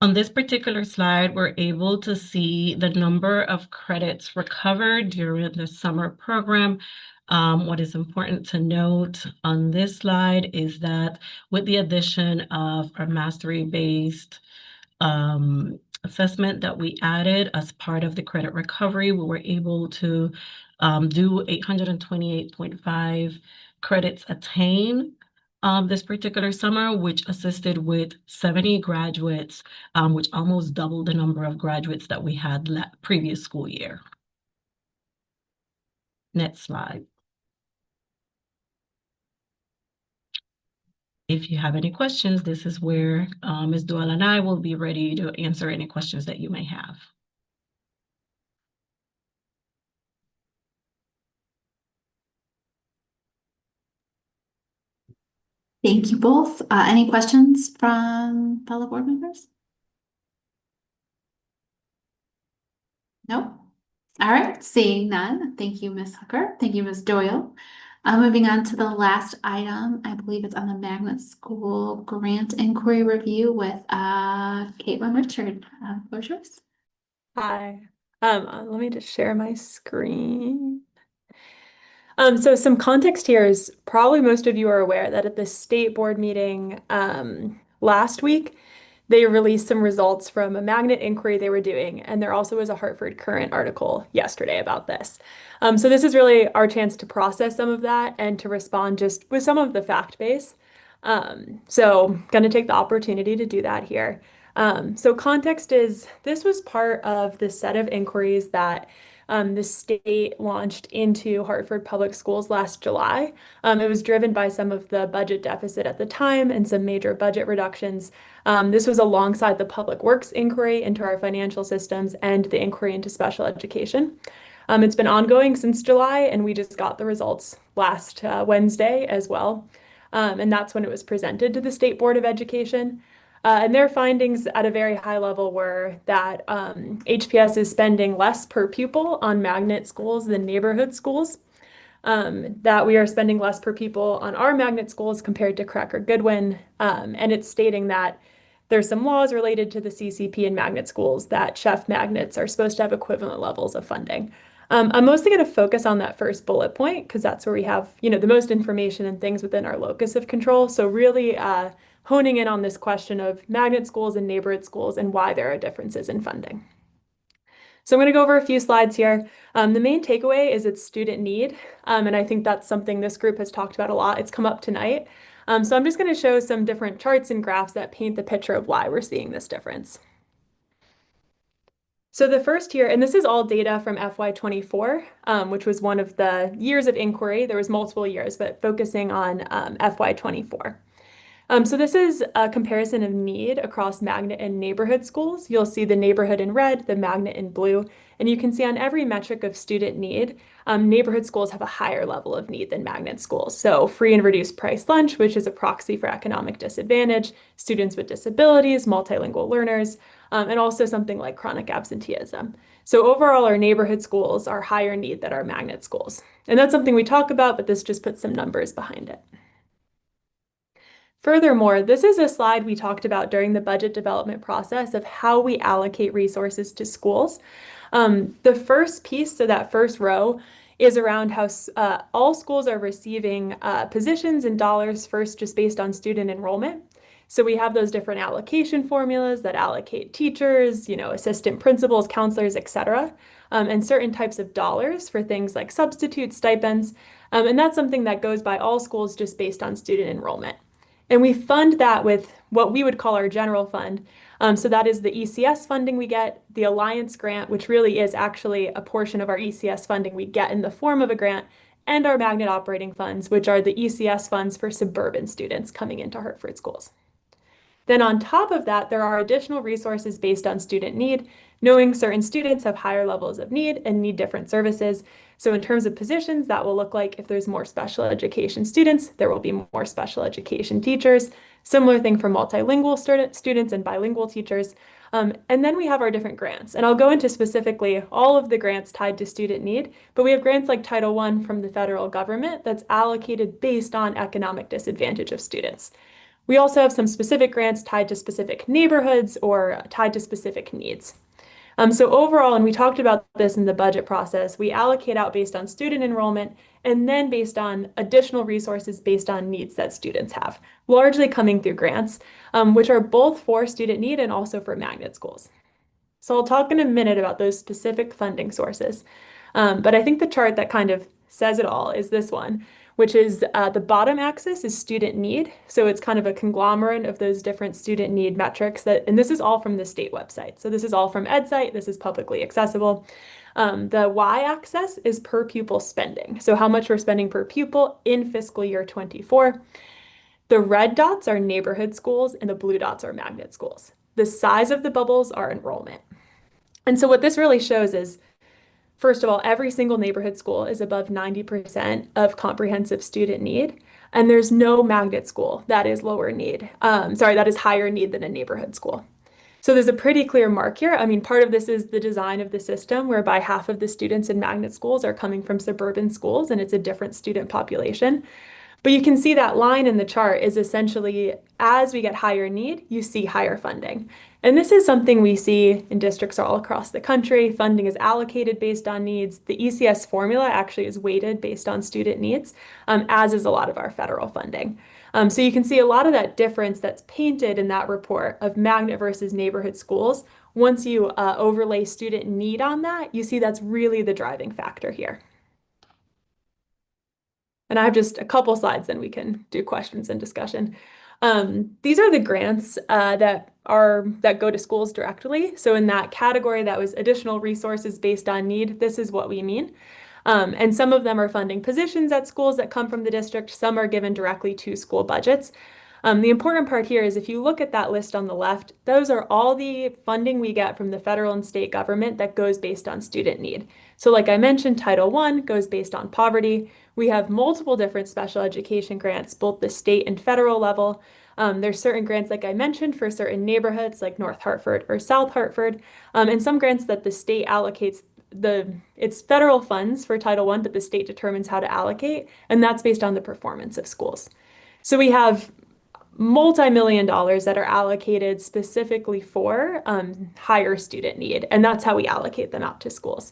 On this particular slide, we're able to see the number of credits recovered during the summer program. What is important to note on this slide is that with the addition of our mastery-based assessment that we added as part of the credit recovery, we were able to do 828.5 credits attained this particular summer, which assisted with 70 graduates, which almost doubled the number of graduates that we had previous school year. Next slide. If you have any questions, this is where Ms. Doyle and I will be ready to answer any questions that you may have. Thank you both. Any questions from fellow board members? No? All right, seeing none. Thank you, Ms. Hooker. Thank you, Ms. Doyle. Moving on to the last item, I believe it's on the Magnet School Grant Inquiry Review with Caitlin Richard. Floor is yours. Hi. Let me just share my screen. So some context here is probably most of you are aware that at the state board meeting last week, they released some results from a magnet inquiry they were doing, and there also was a Hartford Courant article yesterday about this. So this is really our chance to process some of that and to respond just with some of the fact base. So going to take the opportunity to do that here. So context is this was part of the set of inquiries that the state launched into Hartford Public Schools last July. It was driven by some of the budget deficit at the time and some major budget reductions. This was alongside the Public Works inquiry into our financial systems and the inquiry into special education. It's been ongoing since July, and we just got the results last Wednesday as well. And that's when it was presented to the State Board of Education. And their findings at a very high level were that HPS is spending less per pupil on magnet schools than neighborhood schools, that we are spending less per pupil on our magnet schools compared to Cracker Goodwin. And it's stating that there's some laws related to the CCP and magnet schools that chef magnets are supposed to have equivalent levels of funding. I'm mostly going to focus on that first bullet point because that's where we have, the most information and things within our locus of control. So really honing in on this question of magnet schools and neighborhood schools and why there are differences in funding. So I'm going to go over a few slides here. The main takeaway is it's student need, and I think that's something this group has talked about a lot. It's come up tonight. So I'm just going to show some different charts and graphs that paint the picture of why we're seeing this difference. So the first here, and this is all data from FY24, which was one of the years of inquiry. There was multiple years, but focusing on FY24. So this is a comparison of need across magnet and neighborhood schools. You'll see the neighborhood in red, the magnet in blue, and you can see on every metric of student need, neighborhood schools have a higher level of need than magnet schools. So free and reduced price lunch, which is a proxy for economic disadvantage, students with disabilities, multilingual learners, and also something like chronic absenteeism. So overall, our neighborhood schools are higher need than our magnet schools. And that's something we talk about, but this just puts some numbers behind it. Furthermore, this is a slide we talked about during the budget development process of how we allocate resources to schools. The first piece, so that first row, is around how all schools are receiving positions and dollars first just based on student enrollment. So we have those different allocation formulas that allocate teachers, assistant principals, counselors, etc., and certain types of dollars for things like substitutes, stipends. And that's something that goes by all schools just based on student enrollment. And we fund that with what we would call our general fund. So that is the ECS funding we get, the Alliance grant, which really is actually a portion of our ECS funding we get in the form of a grant, and our magnet operating funds, which are the ECS funds for suburban students coming into Hartford schools. Then on top of that, there are additional resources based on student need, knowing certain students have higher levels of need and need different services. So in terms of positions, that will look like if there's more special education students, there will be more special education teachers. Similar thing for multilingual students and bilingual teachers. And then we have our different grants. And I'll go into specifically all of the grants tied to student need, but we have grants like Title I from the federal government that's allocated based on economic disadvantage of students. We also have some specific grants tied to specific neighborhoods or tied to specific needs. So overall, and we talked about this in the budget process, we allocate out based on student enrollment and then based on additional resources based on needs that students have, largely coming through grants, which are both for student need and also for magnet schools. So I'll talk in a minute about those specific funding sources. But I think the chart that kind of says it all is this one, which is the bottom axis is student need. So it's kind of a conglomerate of those different student need metrics and this is all from the state website. So this is all from EdSite. This is publicly accessible. The y-axis is per pupil spending. So how much we're spending per pupil in fiscal year 24. The red dots are neighborhood schools and the blue dots are magnet schools. The size of the bubbles are enrollment. And so what this really shows is, first of all, every single neighborhood school is above 90% of comprehensive student need, and there's no magnet school that is lower need. That is higher need than a neighborhood school. So there's a pretty clear mark here. I mean, part of this is the design of the system, whereby half of the students in magnet schools are coming from suburban schools, and it's a different student population. But you can see that line in the chart is essentially, as we get higher need, you see higher funding. And this is something we see in districts all across the country. Funding is allocated based on needs. The ECS formula actually is weighted based on student needs, as is a lot of our federal funding. So you can see a lot of that difference that's painted in that report of magnet versus neighborhood schools. Once you overlay student need on that, you see that's really the driving factor here. And I have just a couple slides, then we can do questions and discussion. These are the grants that go to schools directly. So in that category that was additional resources based on need, this is what we mean. And some of them are funding positions at schools that come from the district. Some are given directly to school budgets. The important part here is if you look at that list on the left, those are all the funding we get from the federal and state government that goes based on student need. So like I mentioned, Title I goes based on poverty. We have multiple different special education grants, both the state and federal level. There's certain grants, like I mentioned, for certain neighborhoods like North Hartford or South Hartford, and some grants that the state allocates. It's federal funds for Title I, but the state determines how to allocate, and that's based on the performance of schools. So we have multi-million dollars that are allocated specifically for higher student need, and that's how we allocate them out to schools.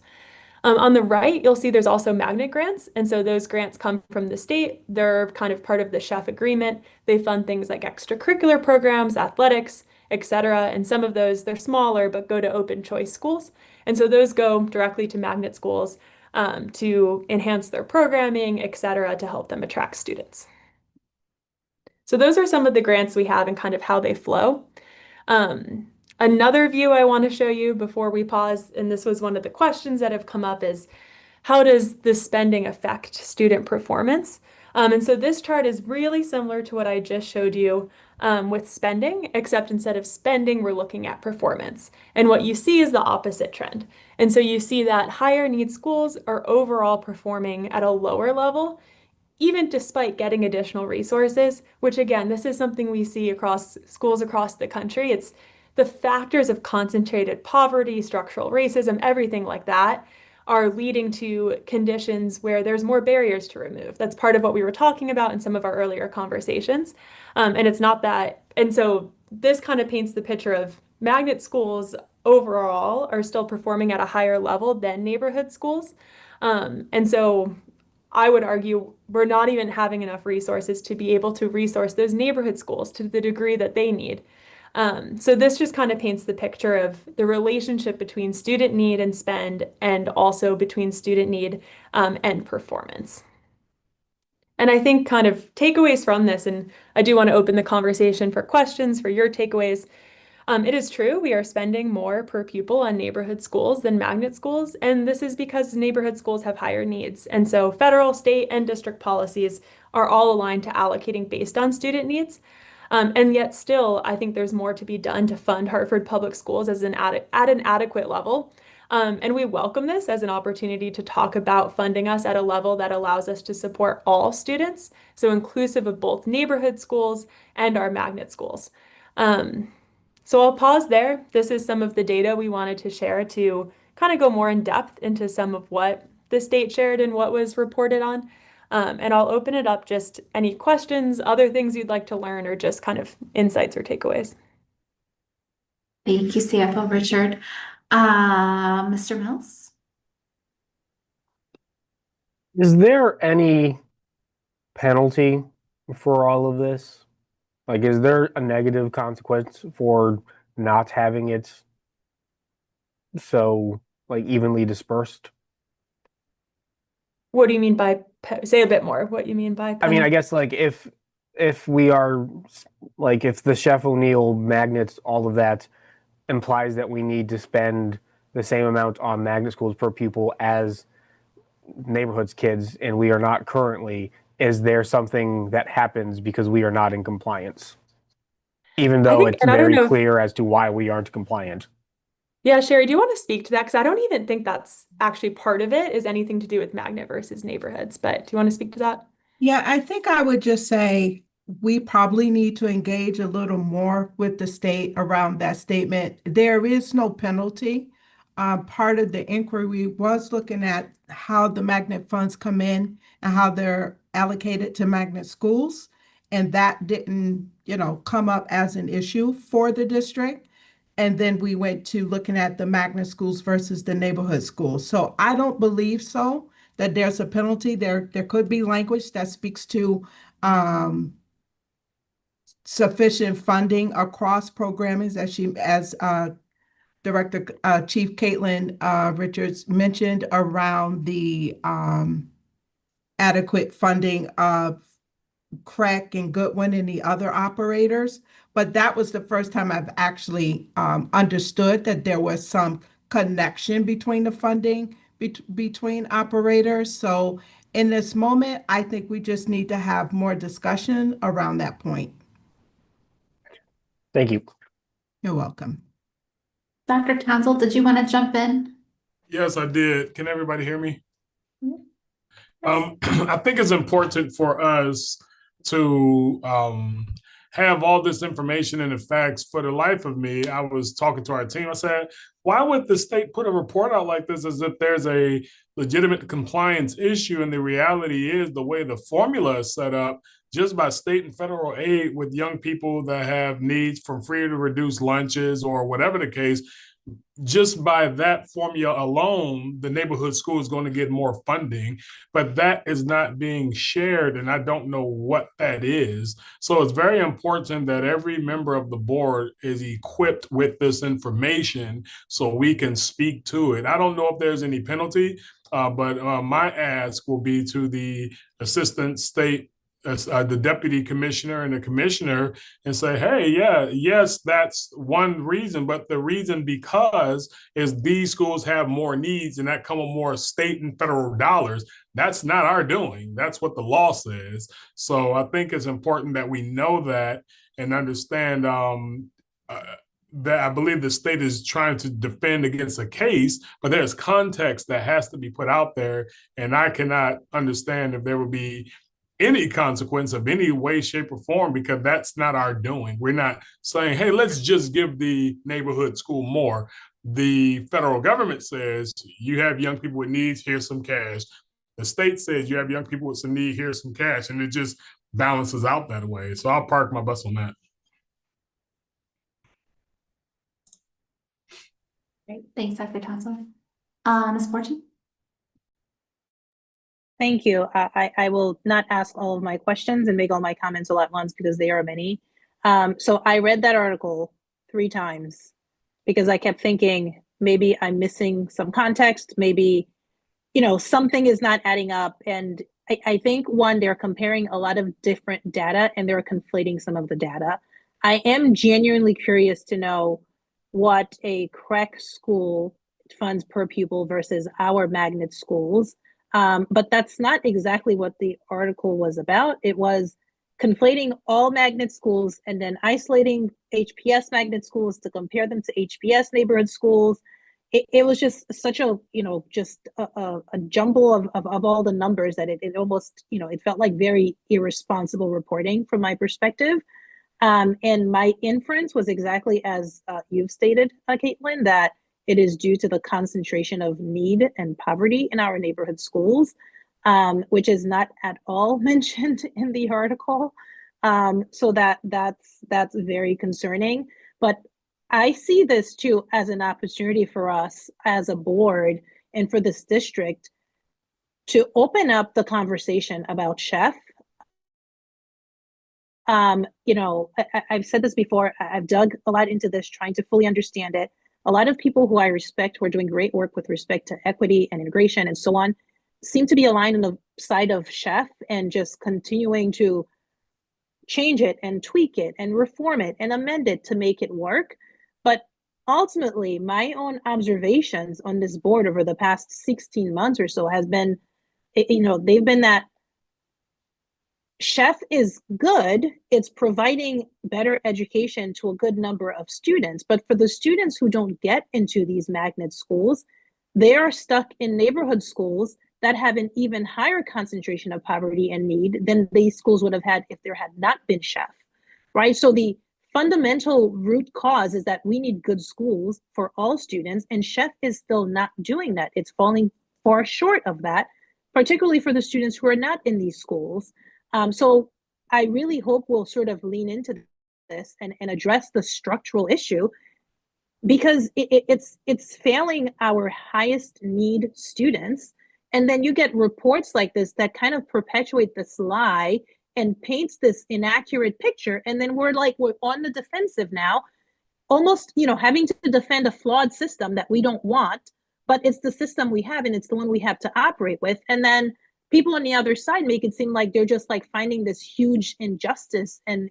On the right, you'll see there's also magnet grants, and so those grants come from the state. They're kind of part of the CHEF agreement. They fund things like extracurricular programs, athletics, etc. And some of those, they're smaller, but go to open choice schools. And so those go directly to magnet schools to enhance their programming, etc., to help them attract students. So those are some of the grants we have and kind of how they flow. Another view I want to show you before we pause, and this was one of the questions that have come up, is how does the spending affect student performance? And so this chart is really similar to what I just showed you with spending, except instead of spending, we're looking at performance. And what you see is the opposite trend. And so you see that higher need schools are overall performing at a lower level, even despite getting additional resources, which again, this is something we see across schools across the country. It's the factors of concentrated poverty, structural racism, everything like that are leading to conditions where there's more barriers to remove. That's part of what we were talking about in some of our earlier conversations. And it's not that, and so this kind of paints the picture of magnet schools overall are still performing at a higher level than neighborhood schools. And so I would argue we're not even having enough resources to be able to resource those neighborhood schools to the degree that they need. So this just kind of paints the picture of the relationship between student need and spend, and also between student need and performance. And I think kind of takeaways from this, and I do want to open the conversation for questions, for your takeaways. It is true, we are spending more per pupil on neighborhood schools than magnet schools, and this is because neighborhood schools have higher needs. And so federal, state, and district policies are all aligned to allocating based on student needs. And yet still, I think there's more to be done to fund Hartford Public Schools at an adequate level. And we welcome this as an opportunity to talk about funding us at a level that allows us to support all students, so inclusive of both neighborhood schools and our magnet schools. So I'll pause there. This is some of the data we wanted to share to kind of go more in depth into some of what the state shared and what was reported on. And I'll open it up, just any questions, other things you'd like to learn, or just kind of insights or takeaways. Thank you, CFO Richard. Mr. Mills? Is there any penalty for all of this? Like, is there a negative consequence for not having it so, like, evenly dispersed? What do you mean by, say a bit more, what you mean by I mean, I penalty? guess, like, if we are, like, if the Chef O'Neill magnets, all of that implies that we need to spend the same amount on magnet schools per pupil as neighborhoods kids, and we are not currently, is there something that happens because we are not in compliance? Even though it's and I don't very know if- clear as to why we aren't compliant. Yeah, Sherry, do you want to speak to that? Because I don't even think that's actually part of it, is anything to do with magnet versus neighborhoods. But do you want to speak to that? Yeah, I think I would just say we probably need to engage a little more with the state around that statement. There is no penalty. Part of the inquiry was looking at how the magnet funds come in and how they're allocated to magnet schools. And that didn't, come up as an issue for the district. And then we went to looking at the magnet schools versus the neighborhood schools. So I don't believe so, that there's a penalty. There could be language that speaks to sufficient funding across programming, as Director Chief Caitlin Richards mentioned, around the adequate funding of Craig and Goodwin and the other operators, but that was the first time I've actually understood that there was some connection between the funding between operators. So in this moment, I think we just need to have more discussion around that point. Thank you. You're welcome. Dr. Townsell, did you want to jump in? Yes, I did. Can everybody hear me? I think it's important for us to have all this information and the facts. For the life of me, I was talking to our team. I said, why would the state put a report out like this as if there's a legitimate compliance issue? And the reality is the way the formula is set up, just by state and federal aid with young people that have needs from free to reduced lunches or whatever the case, just by that formula alone, the neighborhood school is going to get more funding, but that is not being shared, and I don't know what that is. So it's very important that every member of the board is equipped with this information so we can speak to it. I don't know if there's any penalty, but my ask will be to the assistant state the deputy commissioner and the commissioner and say, hey, yes, that's one reason, but the reason because is these schools have more needs and that come with more state and federal dollars. That's not our doing. That's what the law says. So I think it's important that we know that and understand that I believe the state is trying to defend against a case, but there's context that has to be put out there. And I cannot understand if there would be any consequence of any way, shape, or form, because that's not our doing. We're not saying, hey, let's just give the neighborhood school more. The federal government says you have young people with needs, here's some cash. The state says you have young people with some need, here's some cash, and it just balances out that way. So I'll park my bus on that. Great. Thanks, Dr. Townsell. Ms. Fortune? Thank you. I will not ask all of my questions and make all my comments all at once because there are many. So I read that article 3 times because I kept thinking maybe I'm missing some context, maybe, something is not adding up. And I think, one, they're comparing a lot of different data and they're conflating some of the data. I am genuinely curious to know what a CREC school funds per pupil versus our magnet schools. But that's not exactly what the article was about. It was conflating all magnet schools and then isolating HPS magnet schools to compare them to HPS neighborhood schools. It was just such a, just a jumble of all the numbers that it almost, it felt like very irresponsible reporting from my perspective. And my inference was exactly as you've stated, Caitlin, that it is due to the concentration of need and poverty in our neighborhood schools, which is not at all mentioned in the article. So that's very concerning. But I see this too as an opportunity for us as a board and for this district to open up the conversation about CHEF. I've said this before, I've dug a lot into this, trying to fully understand it. A lot of people who I respect, who are doing great work with respect to equity and integration and so on, seem to be aligned on the side of CHEF and just continuing to change it and tweak it and reform it and amend it to make it work. But ultimately, my own observations on this board over the past 16 months or so has been, they've been that CHEF is good. It's providing better education to a good number of students. But for the students who don't get into these magnet schools, they are stuck in neighborhood schools that have an even higher concentration of poverty and need than these schools would have had if there had not been CHEF, right? So the fundamental root cause is that we need good schools for all students, and CHEF is still not doing that. It's falling far short of that, particularly for the students who are not in these schools. So I really hope we'll sort of lean into this and address the structural issue, because it's failing our highest need students. And then you get reports like this that kind of perpetuate this lie and paints this inaccurate picture. And then we're on the defensive now, almost, having to defend a flawed system that we don't want, but it's the system we have and it's the one we have to operate with. And then people on the other side make it seem like they're just like finding this huge injustice and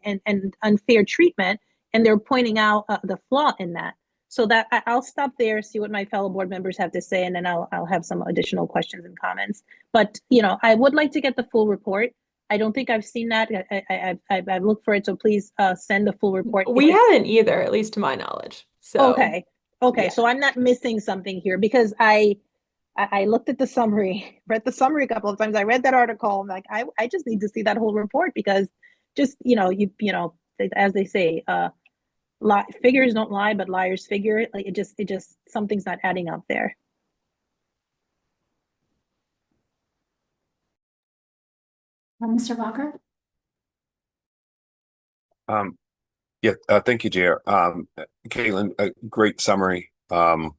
unfair treatment, and they're pointing out the flaw in that. So that I'll stop there, see what my fellow board members have to say, and then I'll have some additional questions and comments. But I would like to get the full report. I don't think I've seen that. I've looked for it, so please send the full report. We haven't either, at least to my knowledge. So Okay, yeah. so I'm not missing something here, because I looked at the summary, read the summary a couple of times. I read that article. I'm like, I just need to see that whole report, because just, as they say, figures don't lie, but liars figure. Like it just something's not adding up there. Mr. Walker? Yeah, thank you, Jer. Caitlin, a great summary of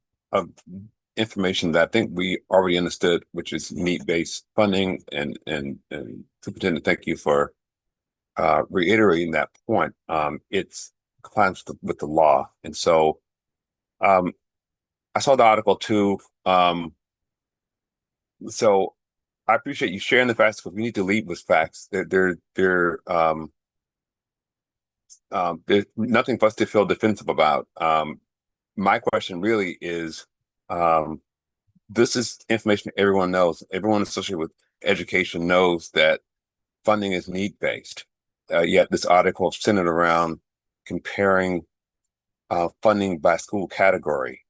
information that I think we already understood, which is need-based funding, and Superintendent, thank you for reiterating that point. It's compliance with the law, and so I saw the article too. So I appreciate you sharing the facts, because we need to lead with facts. There's nothing for us to feel defensive about. My question really is, this is information everyone knows. Everyone associated with education knows that funding is need-based. Yet this article is centered around comparing funding by school category.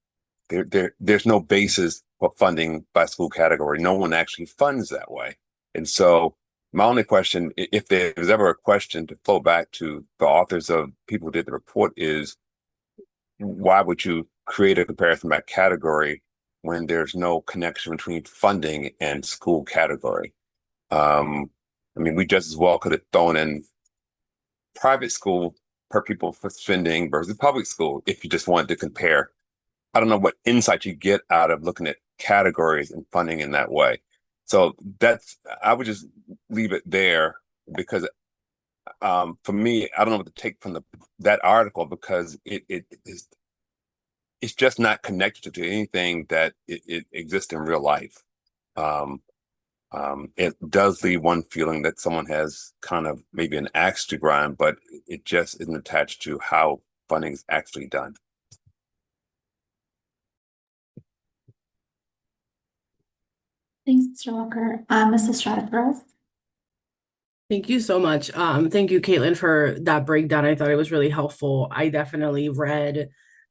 There's no basis for funding by school category. No one actually funds that way. And so my only question, if there's ever a question to flow back to the authors of people who did the report, is why would you create a comparison by category when there's no connection between funding and school category? I mean, we just as well could have thrown in private school per pupil for spending versus public school if you just wanted to compare. I don't know what insight you get out of looking at categories and funding in that way. So I would just leave it there, because for me, I don't know what to take from that article, because it's just not connected to anything that it exists in real life. It does leave one feeling that someone has kind of maybe an axe to grind, but it just isn't attached to how funding is actually done. Thanks, Mr. Walker. Mrs. Strata-Perez? Thank you so much. Thank you, Caitlin, for that breakdown. I thought it was really helpful. I definitely read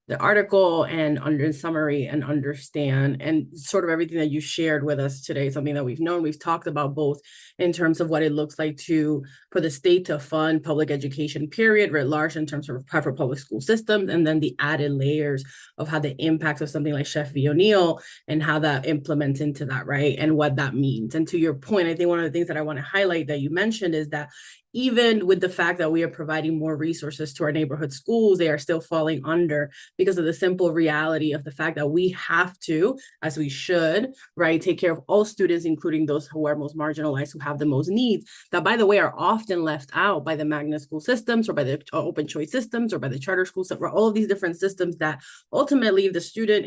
the article and in summary and understand, and sort of everything that you shared with us today, something that we've talked about, both in terms of what it looks like for the state to fund public education, period, writ large, in terms of for public school systems, and then the added layers of how the impacts of something like Chef V. O'Neill and how that implements into that, right? And what that means. And to your point, I think one of the things that I want to highlight that you mentioned is that even with the fact that we are providing more resources to our neighborhood schools, they are still falling under, because of the simple reality of the fact that we have to, as we should, right, take care of all students, including those who are most marginalized, who have the most needs, that, by the way, are often left out by the magnet school systems, or by the open choice systems, or by the charter schools, or all of these different systems that ultimately, if the student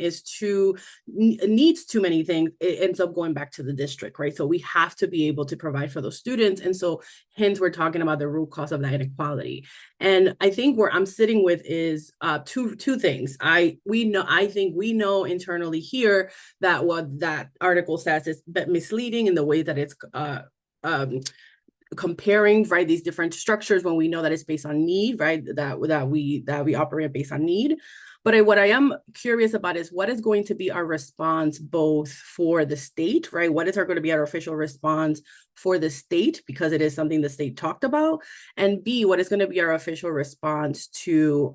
needs too many things, it ends up going back to the district, right? So we have to be able to provide for those students. And so hence we're talking about the root cause of that inequality. And I think where I'm sitting with is two things. I think we know internally here that what that article says is misleading in the way that it's comparing, right, these different structures, when we know that it's based on need, right, that we operate based on need. But what I am curious about is what is going to be our response, both for the state, right? What is going to be our official response for the state, because it is something the state talked about, and B, what is going to be our official response to,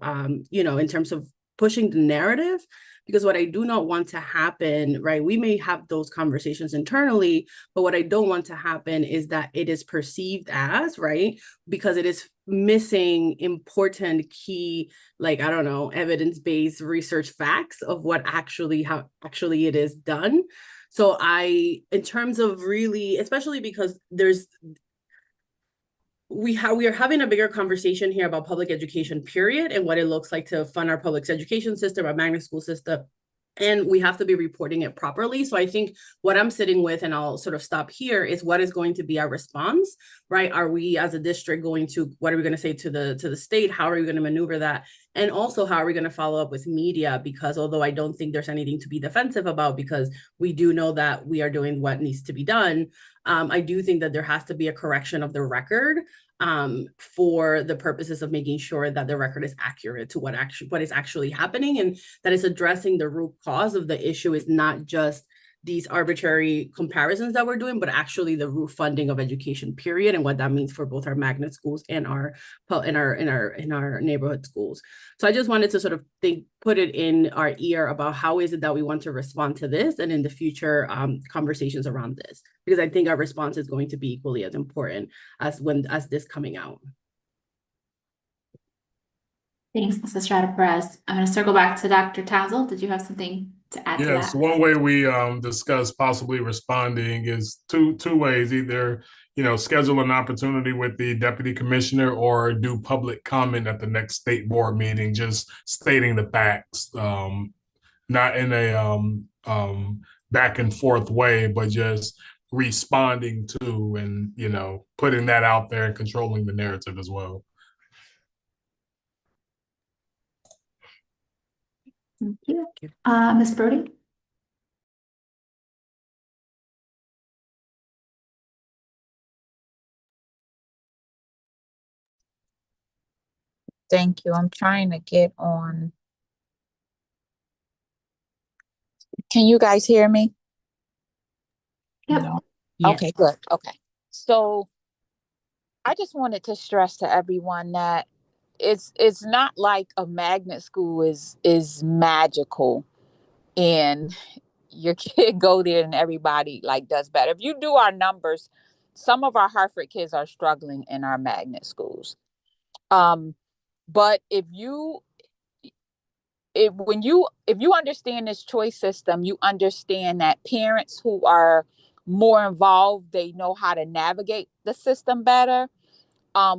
in terms of pushing the narrative? Because what I do not want to happen, right, we may have those conversations internally, but what I don't want to happen is that it is perceived as, right, because it is missing important key, like, I don't know, evidence-based research facts of what how actually it is done. So in terms of really, especially because we are having a bigger conversation here about public education, period, and what it looks like to fund our public education system, our magnet school system, and we have to be reporting it properly. So I think what I'm sitting with, and I'll sort of stop here, is what is going to be our response, right? Are we as a district going to, what are we going to say to the state? How are we going to maneuver that? And also, how are we going to follow up with media? Because although I don't think there's anything to be defensive about, because we do know that we are doing what needs to be done, I do think that there has to be a correction of the record for the purposes of making sure that the record is accurate to what is actually happening, and that is addressing the root cause of the issue. Is not just these arbitrary comparisons that we're doing, but actually the root funding of education, period, and what that means for both our magnet schools and our neighborhood schools. So I just wanted to sort of put it in our ear about how is it that we want to respond to this, and in the future conversations around this, because I think our response is going to be equally as important as this coming out. Thanks, Mrs. Estrada Perez. I'm going to circle back to Dr. Townsell. Did you have something to add to Yes, that? one way we discuss possibly responding is two ways. Either, schedule an opportunity with the deputy commissioner or do public comment at the next state board meeting, just stating the facts, not in a back and forth way, but just responding to and, putting that out there and controlling the narrative as well. Thank you. Ms. Brody? Thank you. I'm trying to get on. Can you guys hear me? Yep. No. Yes. Okay, good. Okay. So I just wanted to stress to everyone that it's not like a magnet school is magical and your kid go there and everybody does better. If you do our numbers, some of our Hartford kids are struggling in our magnet schools. But if you understand this choice system, you understand that parents who are more involved, they know how to navigate the system better,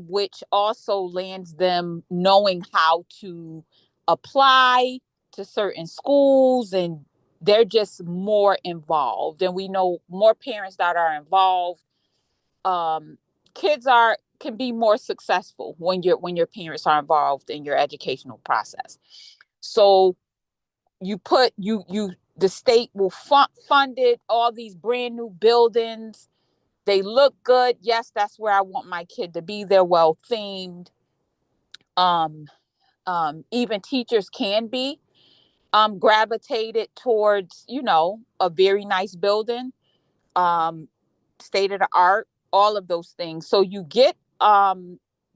which also lands them knowing how to apply to certain schools, and they're just more involved. And we know more parents that are involved, kids can be more successful when your parents are involved in your educational process. So the state will funded all these brand new buildings. They look good. Yes, that's where I want my kid to be. They're well themed. Even teachers can be gravitated towards, a very nice building, state of the art, all of those things. So you get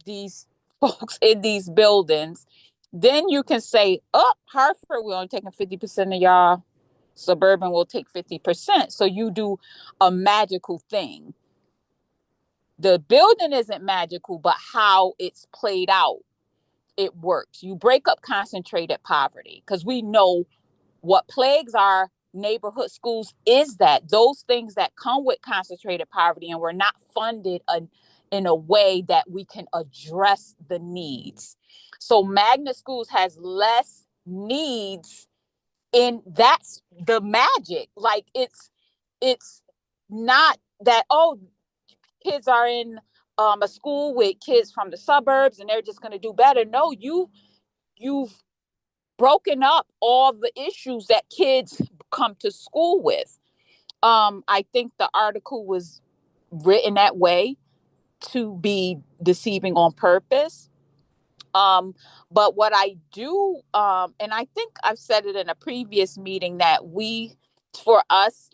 these folks in these buildings, then you can say, oh, Hartford, we're only taking 50% of y'all. Suburban will take 50%. So you do a magical thing. The building isn't magical, but how it's played out, it works. You break up concentrated poverty, because we know what plagues our neighborhood schools is that those things that come with concentrated poverty, and we're not funded in a way that we can address the needs. So magnet schools has less needs, and that's the magic. It's not that, oh, kids are in a school with kids from the suburbs and they're just going to do better. No, you've broken up all the issues that kids come to school with. I think the article was written that way to be deceiving on purpose. But what I do, and I think I've said it in a previous meeting, that for us,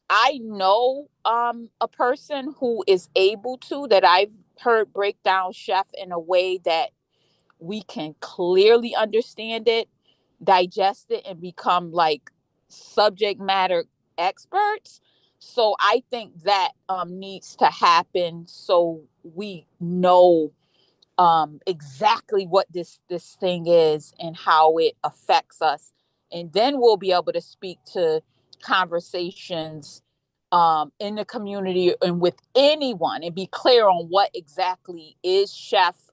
I know a person who is able to, that I've heard break down chef in a way that we can clearly understand it, digest it, and become subject matter experts. So I think that needs to happen, so we know exactly what this thing is and how it affects us. And then we'll be able to speak to conversations in the community and with anyone, and be clear on what exactly is chef,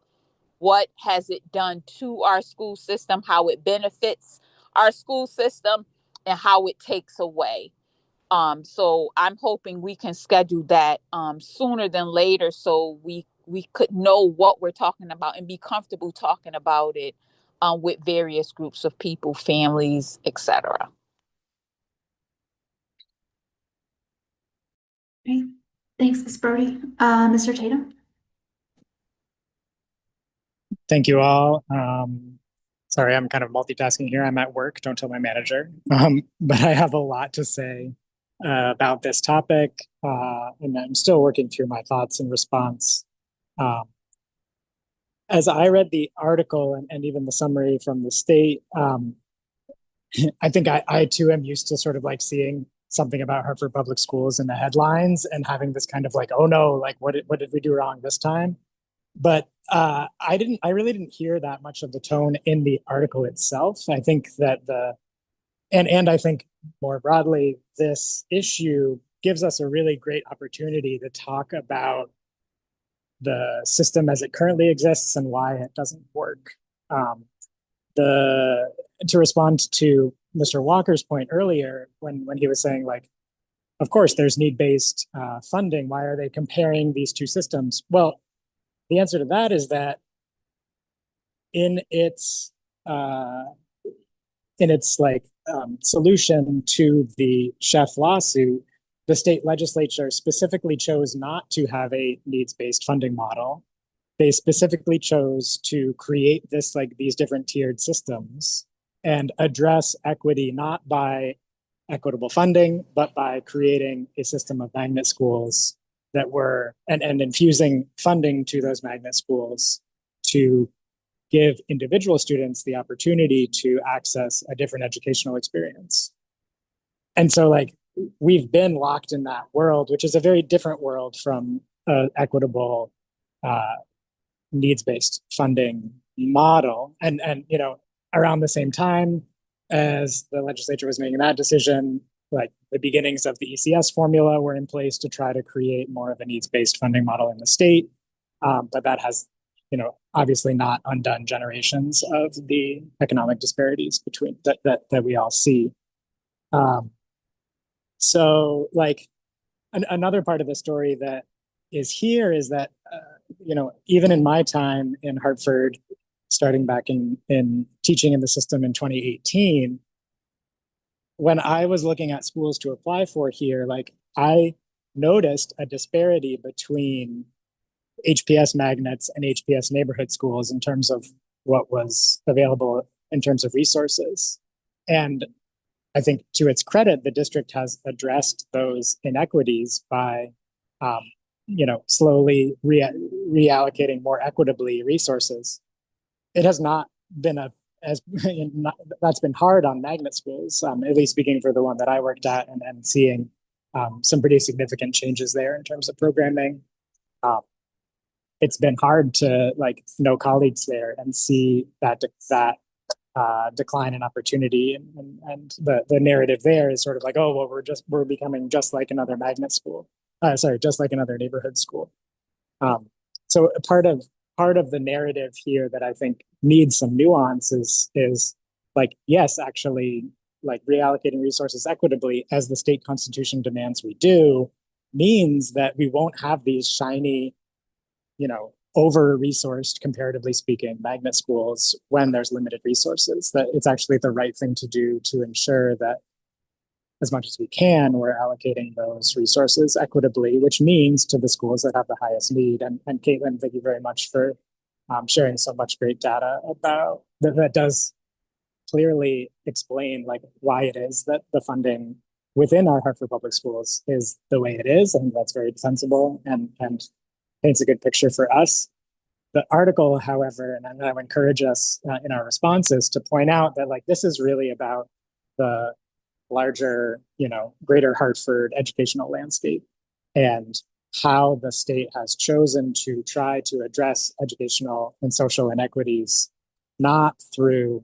what has it done to our school system, how it benefits our school system, and how it takes away. So I'm hoping we can schedule that sooner than later, so we could know what we're talking about and be comfortable talking about it with various groups of people, families, etc. Great. Thanks, Ms. Brody. Mr. Tatum? Thank you all. Sorry, I'm kind of multitasking here. I'm at work. Don't tell my manager. But I have a lot to say about this topic, and I'm still working through my thoughts in response. As I read the article and even the summary from the state, I think I too am used to sort of like seeing something about Hartford Public Schools in the headlines and having this kind of like, oh no, like what did we do wrong this time? But I really didn't hear that much of the tone in the article itself. I think that and I think more broadly, this issue gives us a really great opportunity to talk about the system as it currently exists and why it doesn't work. To respond to Mr. Walker's point earlier, when he was saying like, of course, there's need-based funding. Why are they comparing these two systems? Well, the answer to that is that in its solution to the Chef lawsuit, the state legislature specifically chose not to have a needs-based funding model. They specifically chose to create these different tiered systems and address equity not by equitable funding, but by creating a system of magnet schools that were and infusing funding to those magnet schools to give individual students the opportunity to access a different educational experience. And so like we've been locked in that world, which is a very different world from equitable needs-based funding model. And you know, around the same time as the legislature was making that decision, like the beginnings of the ECS formula were in place to try to create more of a needs-based funding model in the state. But that has, you know, obviously not undone generations of the economic disparities between that we all see. So like another part of the story that is here is that, you know, even in my time in Hartford, starting back in teaching in the system in 2018, when I was looking at schools to apply for here, like I noticed a disparity between HPS magnets and HPS neighborhood schools in terms of what was available in terms of resources. And I think to its credit, the district has addressed those inequities by, you know, slowly reallocating more equitably resources. It has not been that's been hard on magnet schools, at least speaking for the one that I worked at and seeing some pretty significant changes there in terms of programming. It's been hard to like know colleagues there and see that decline in opportunity, and the narrative there is sort of like, oh well, we're becoming just like another magnet school, just like another neighborhood school. So part of the narrative here that I think needs some nuance is like, yes, actually, like reallocating resources equitably as the state constitution demands we do means that we won't have these shiny, you know, over-resourced, comparatively speaking, magnet schools when there's limited resources. That it's actually the right thing to do to ensure that as much as we can, we're allocating those resources equitably, which means to the schools that have the highest need. And Caitlin, thank you very much for sharing so much great data about that does clearly explain like why it is that the funding within our Hartford Public Schools is the way it is. I think that's very sensible and paints a good picture for us. The article, however, and I would encourage us in our responses to point out that like this is really about the larger, you know, greater Hartford educational landscape and how the state has chosen to try to address educational and social inequities, not through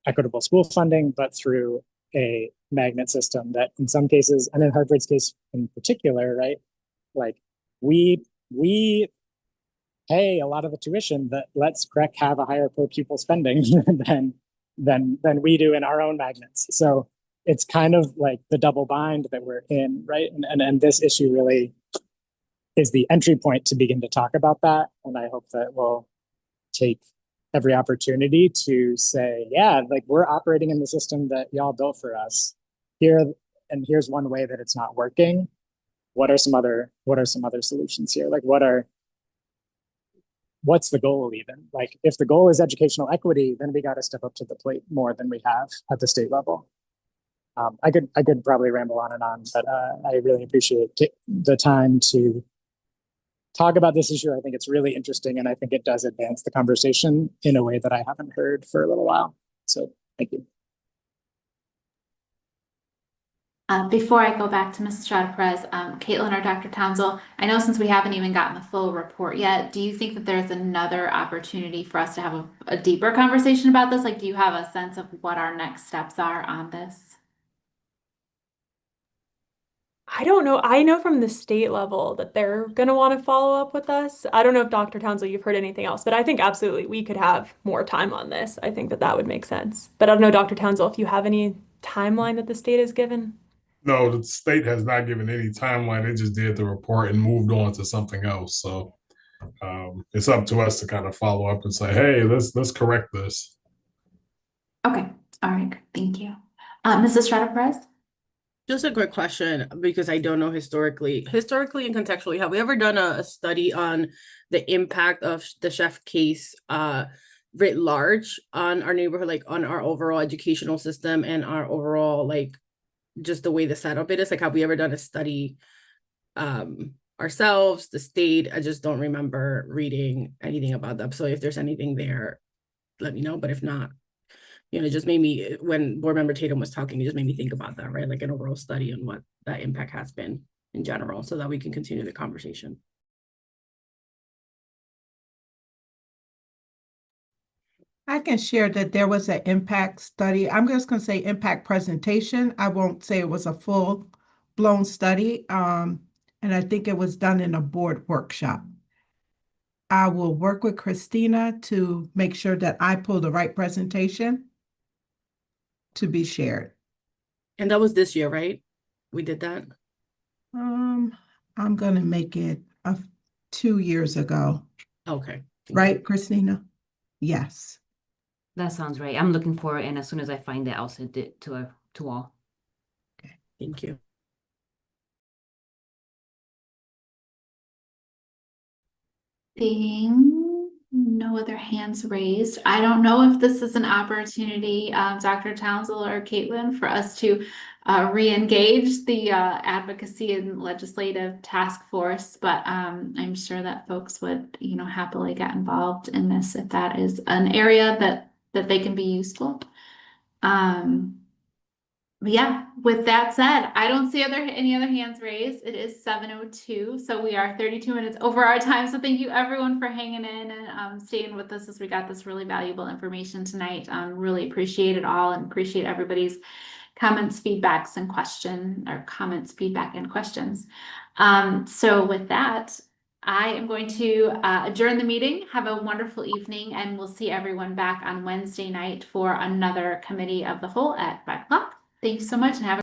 equitable school funding, but through a magnet system that in some cases, and in Hartford's case in particular, right, like we pay a lot of the tuition that lets CREC have a higher per pupil spending than we do in our own magnets. So it's kind of like the double bind that we're in, right? And this issue really is the entry point to begin to talk about that. And I hope that we'll take every opportunity to say, yeah, like we're operating in the system that y'all built for us here, and here's one way that it's not working. What are some other solutions here? Like what's the goal even? Like if the goal is educational equity, then we got to step up to the plate more than we have at the state level. I could probably ramble on and on, but I really appreciate the time to talk about this issue. I think it's really interesting, and I think it does advance the conversation in a way that I haven't heard for a little while. So thank you. Before I go back to Mrs. Strada-Perez, Caitlin or Dr. Townsell, I know since we haven't even gotten the full report yet, do you think that there's another opportunity for us to have a deeper conversation about this? Like, do you have a sense of what our next steps are on this? I don't know. I know from the state level that they're going to want to follow up with us. I don't know if Dr. Townsell, you've heard anything else, but I think absolutely we could have more time on this. I think that would make sense. But I don't know, Dr. Townsell, if you have any timeline that the state has given. No, the state has not given any timeline. They just did the report and moved on to something else. So it's up to us to kind of follow up and say, hey, let's correct this. Okay. All right. Thank you. Mrs. Strada-Perez? Just a quick question, because I don't know historically and contextually, have we ever done a study on the impact of the chef case writ large on our neighborhood, like on our overall educational system and our overall, like, just the way the setup it is? Like, have we ever done a study ourselves, the state? I just don't remember reading anything about that. So if there's anything there, let me know. But if not, it just made me, when Board Member Tatum was talking, it just made me think about that, right? Like an overall study on what that impact has been in general, so that we can continue the conversation. I can share that there was an impact study. I'm just going to say impact presentation. I won't say it was a full-blown study. And I think it was done in a board workshop. I will work with Christina to make sure that I pull the right presentation to be shared. And that was this year, right? We did that? I'm going to make it 2 years ago. Okay. Right, Christina? Yes. That sounds right. I'm looking for it, and as soon as I find it, I'll send it to all. Okay, thank you. Seeing no other hands raised, I don't know if this is an opportunity, Dr. Townsell or Caitlin, for us to re-engage the advocacy and legislative task force, but I'm sure that folks would, happily get involved in this if that is an area that they can be useful. But yeah, with that said, I don't see any other hands raised. It is 7:02, so we are 32 minutes over our time. So thank you everyone for hanging in and staying with us as we got this really valuable information tonight. Really appreciate it all and appreciate everybody's comments, feedbacks, and feedback and questions. So with that, I am going to adjourn the meeting. Have a wonderful evening, and we'll see everyone back on Wednesday night for another committee of the whole at 5 o'clock. Thanks so much and have a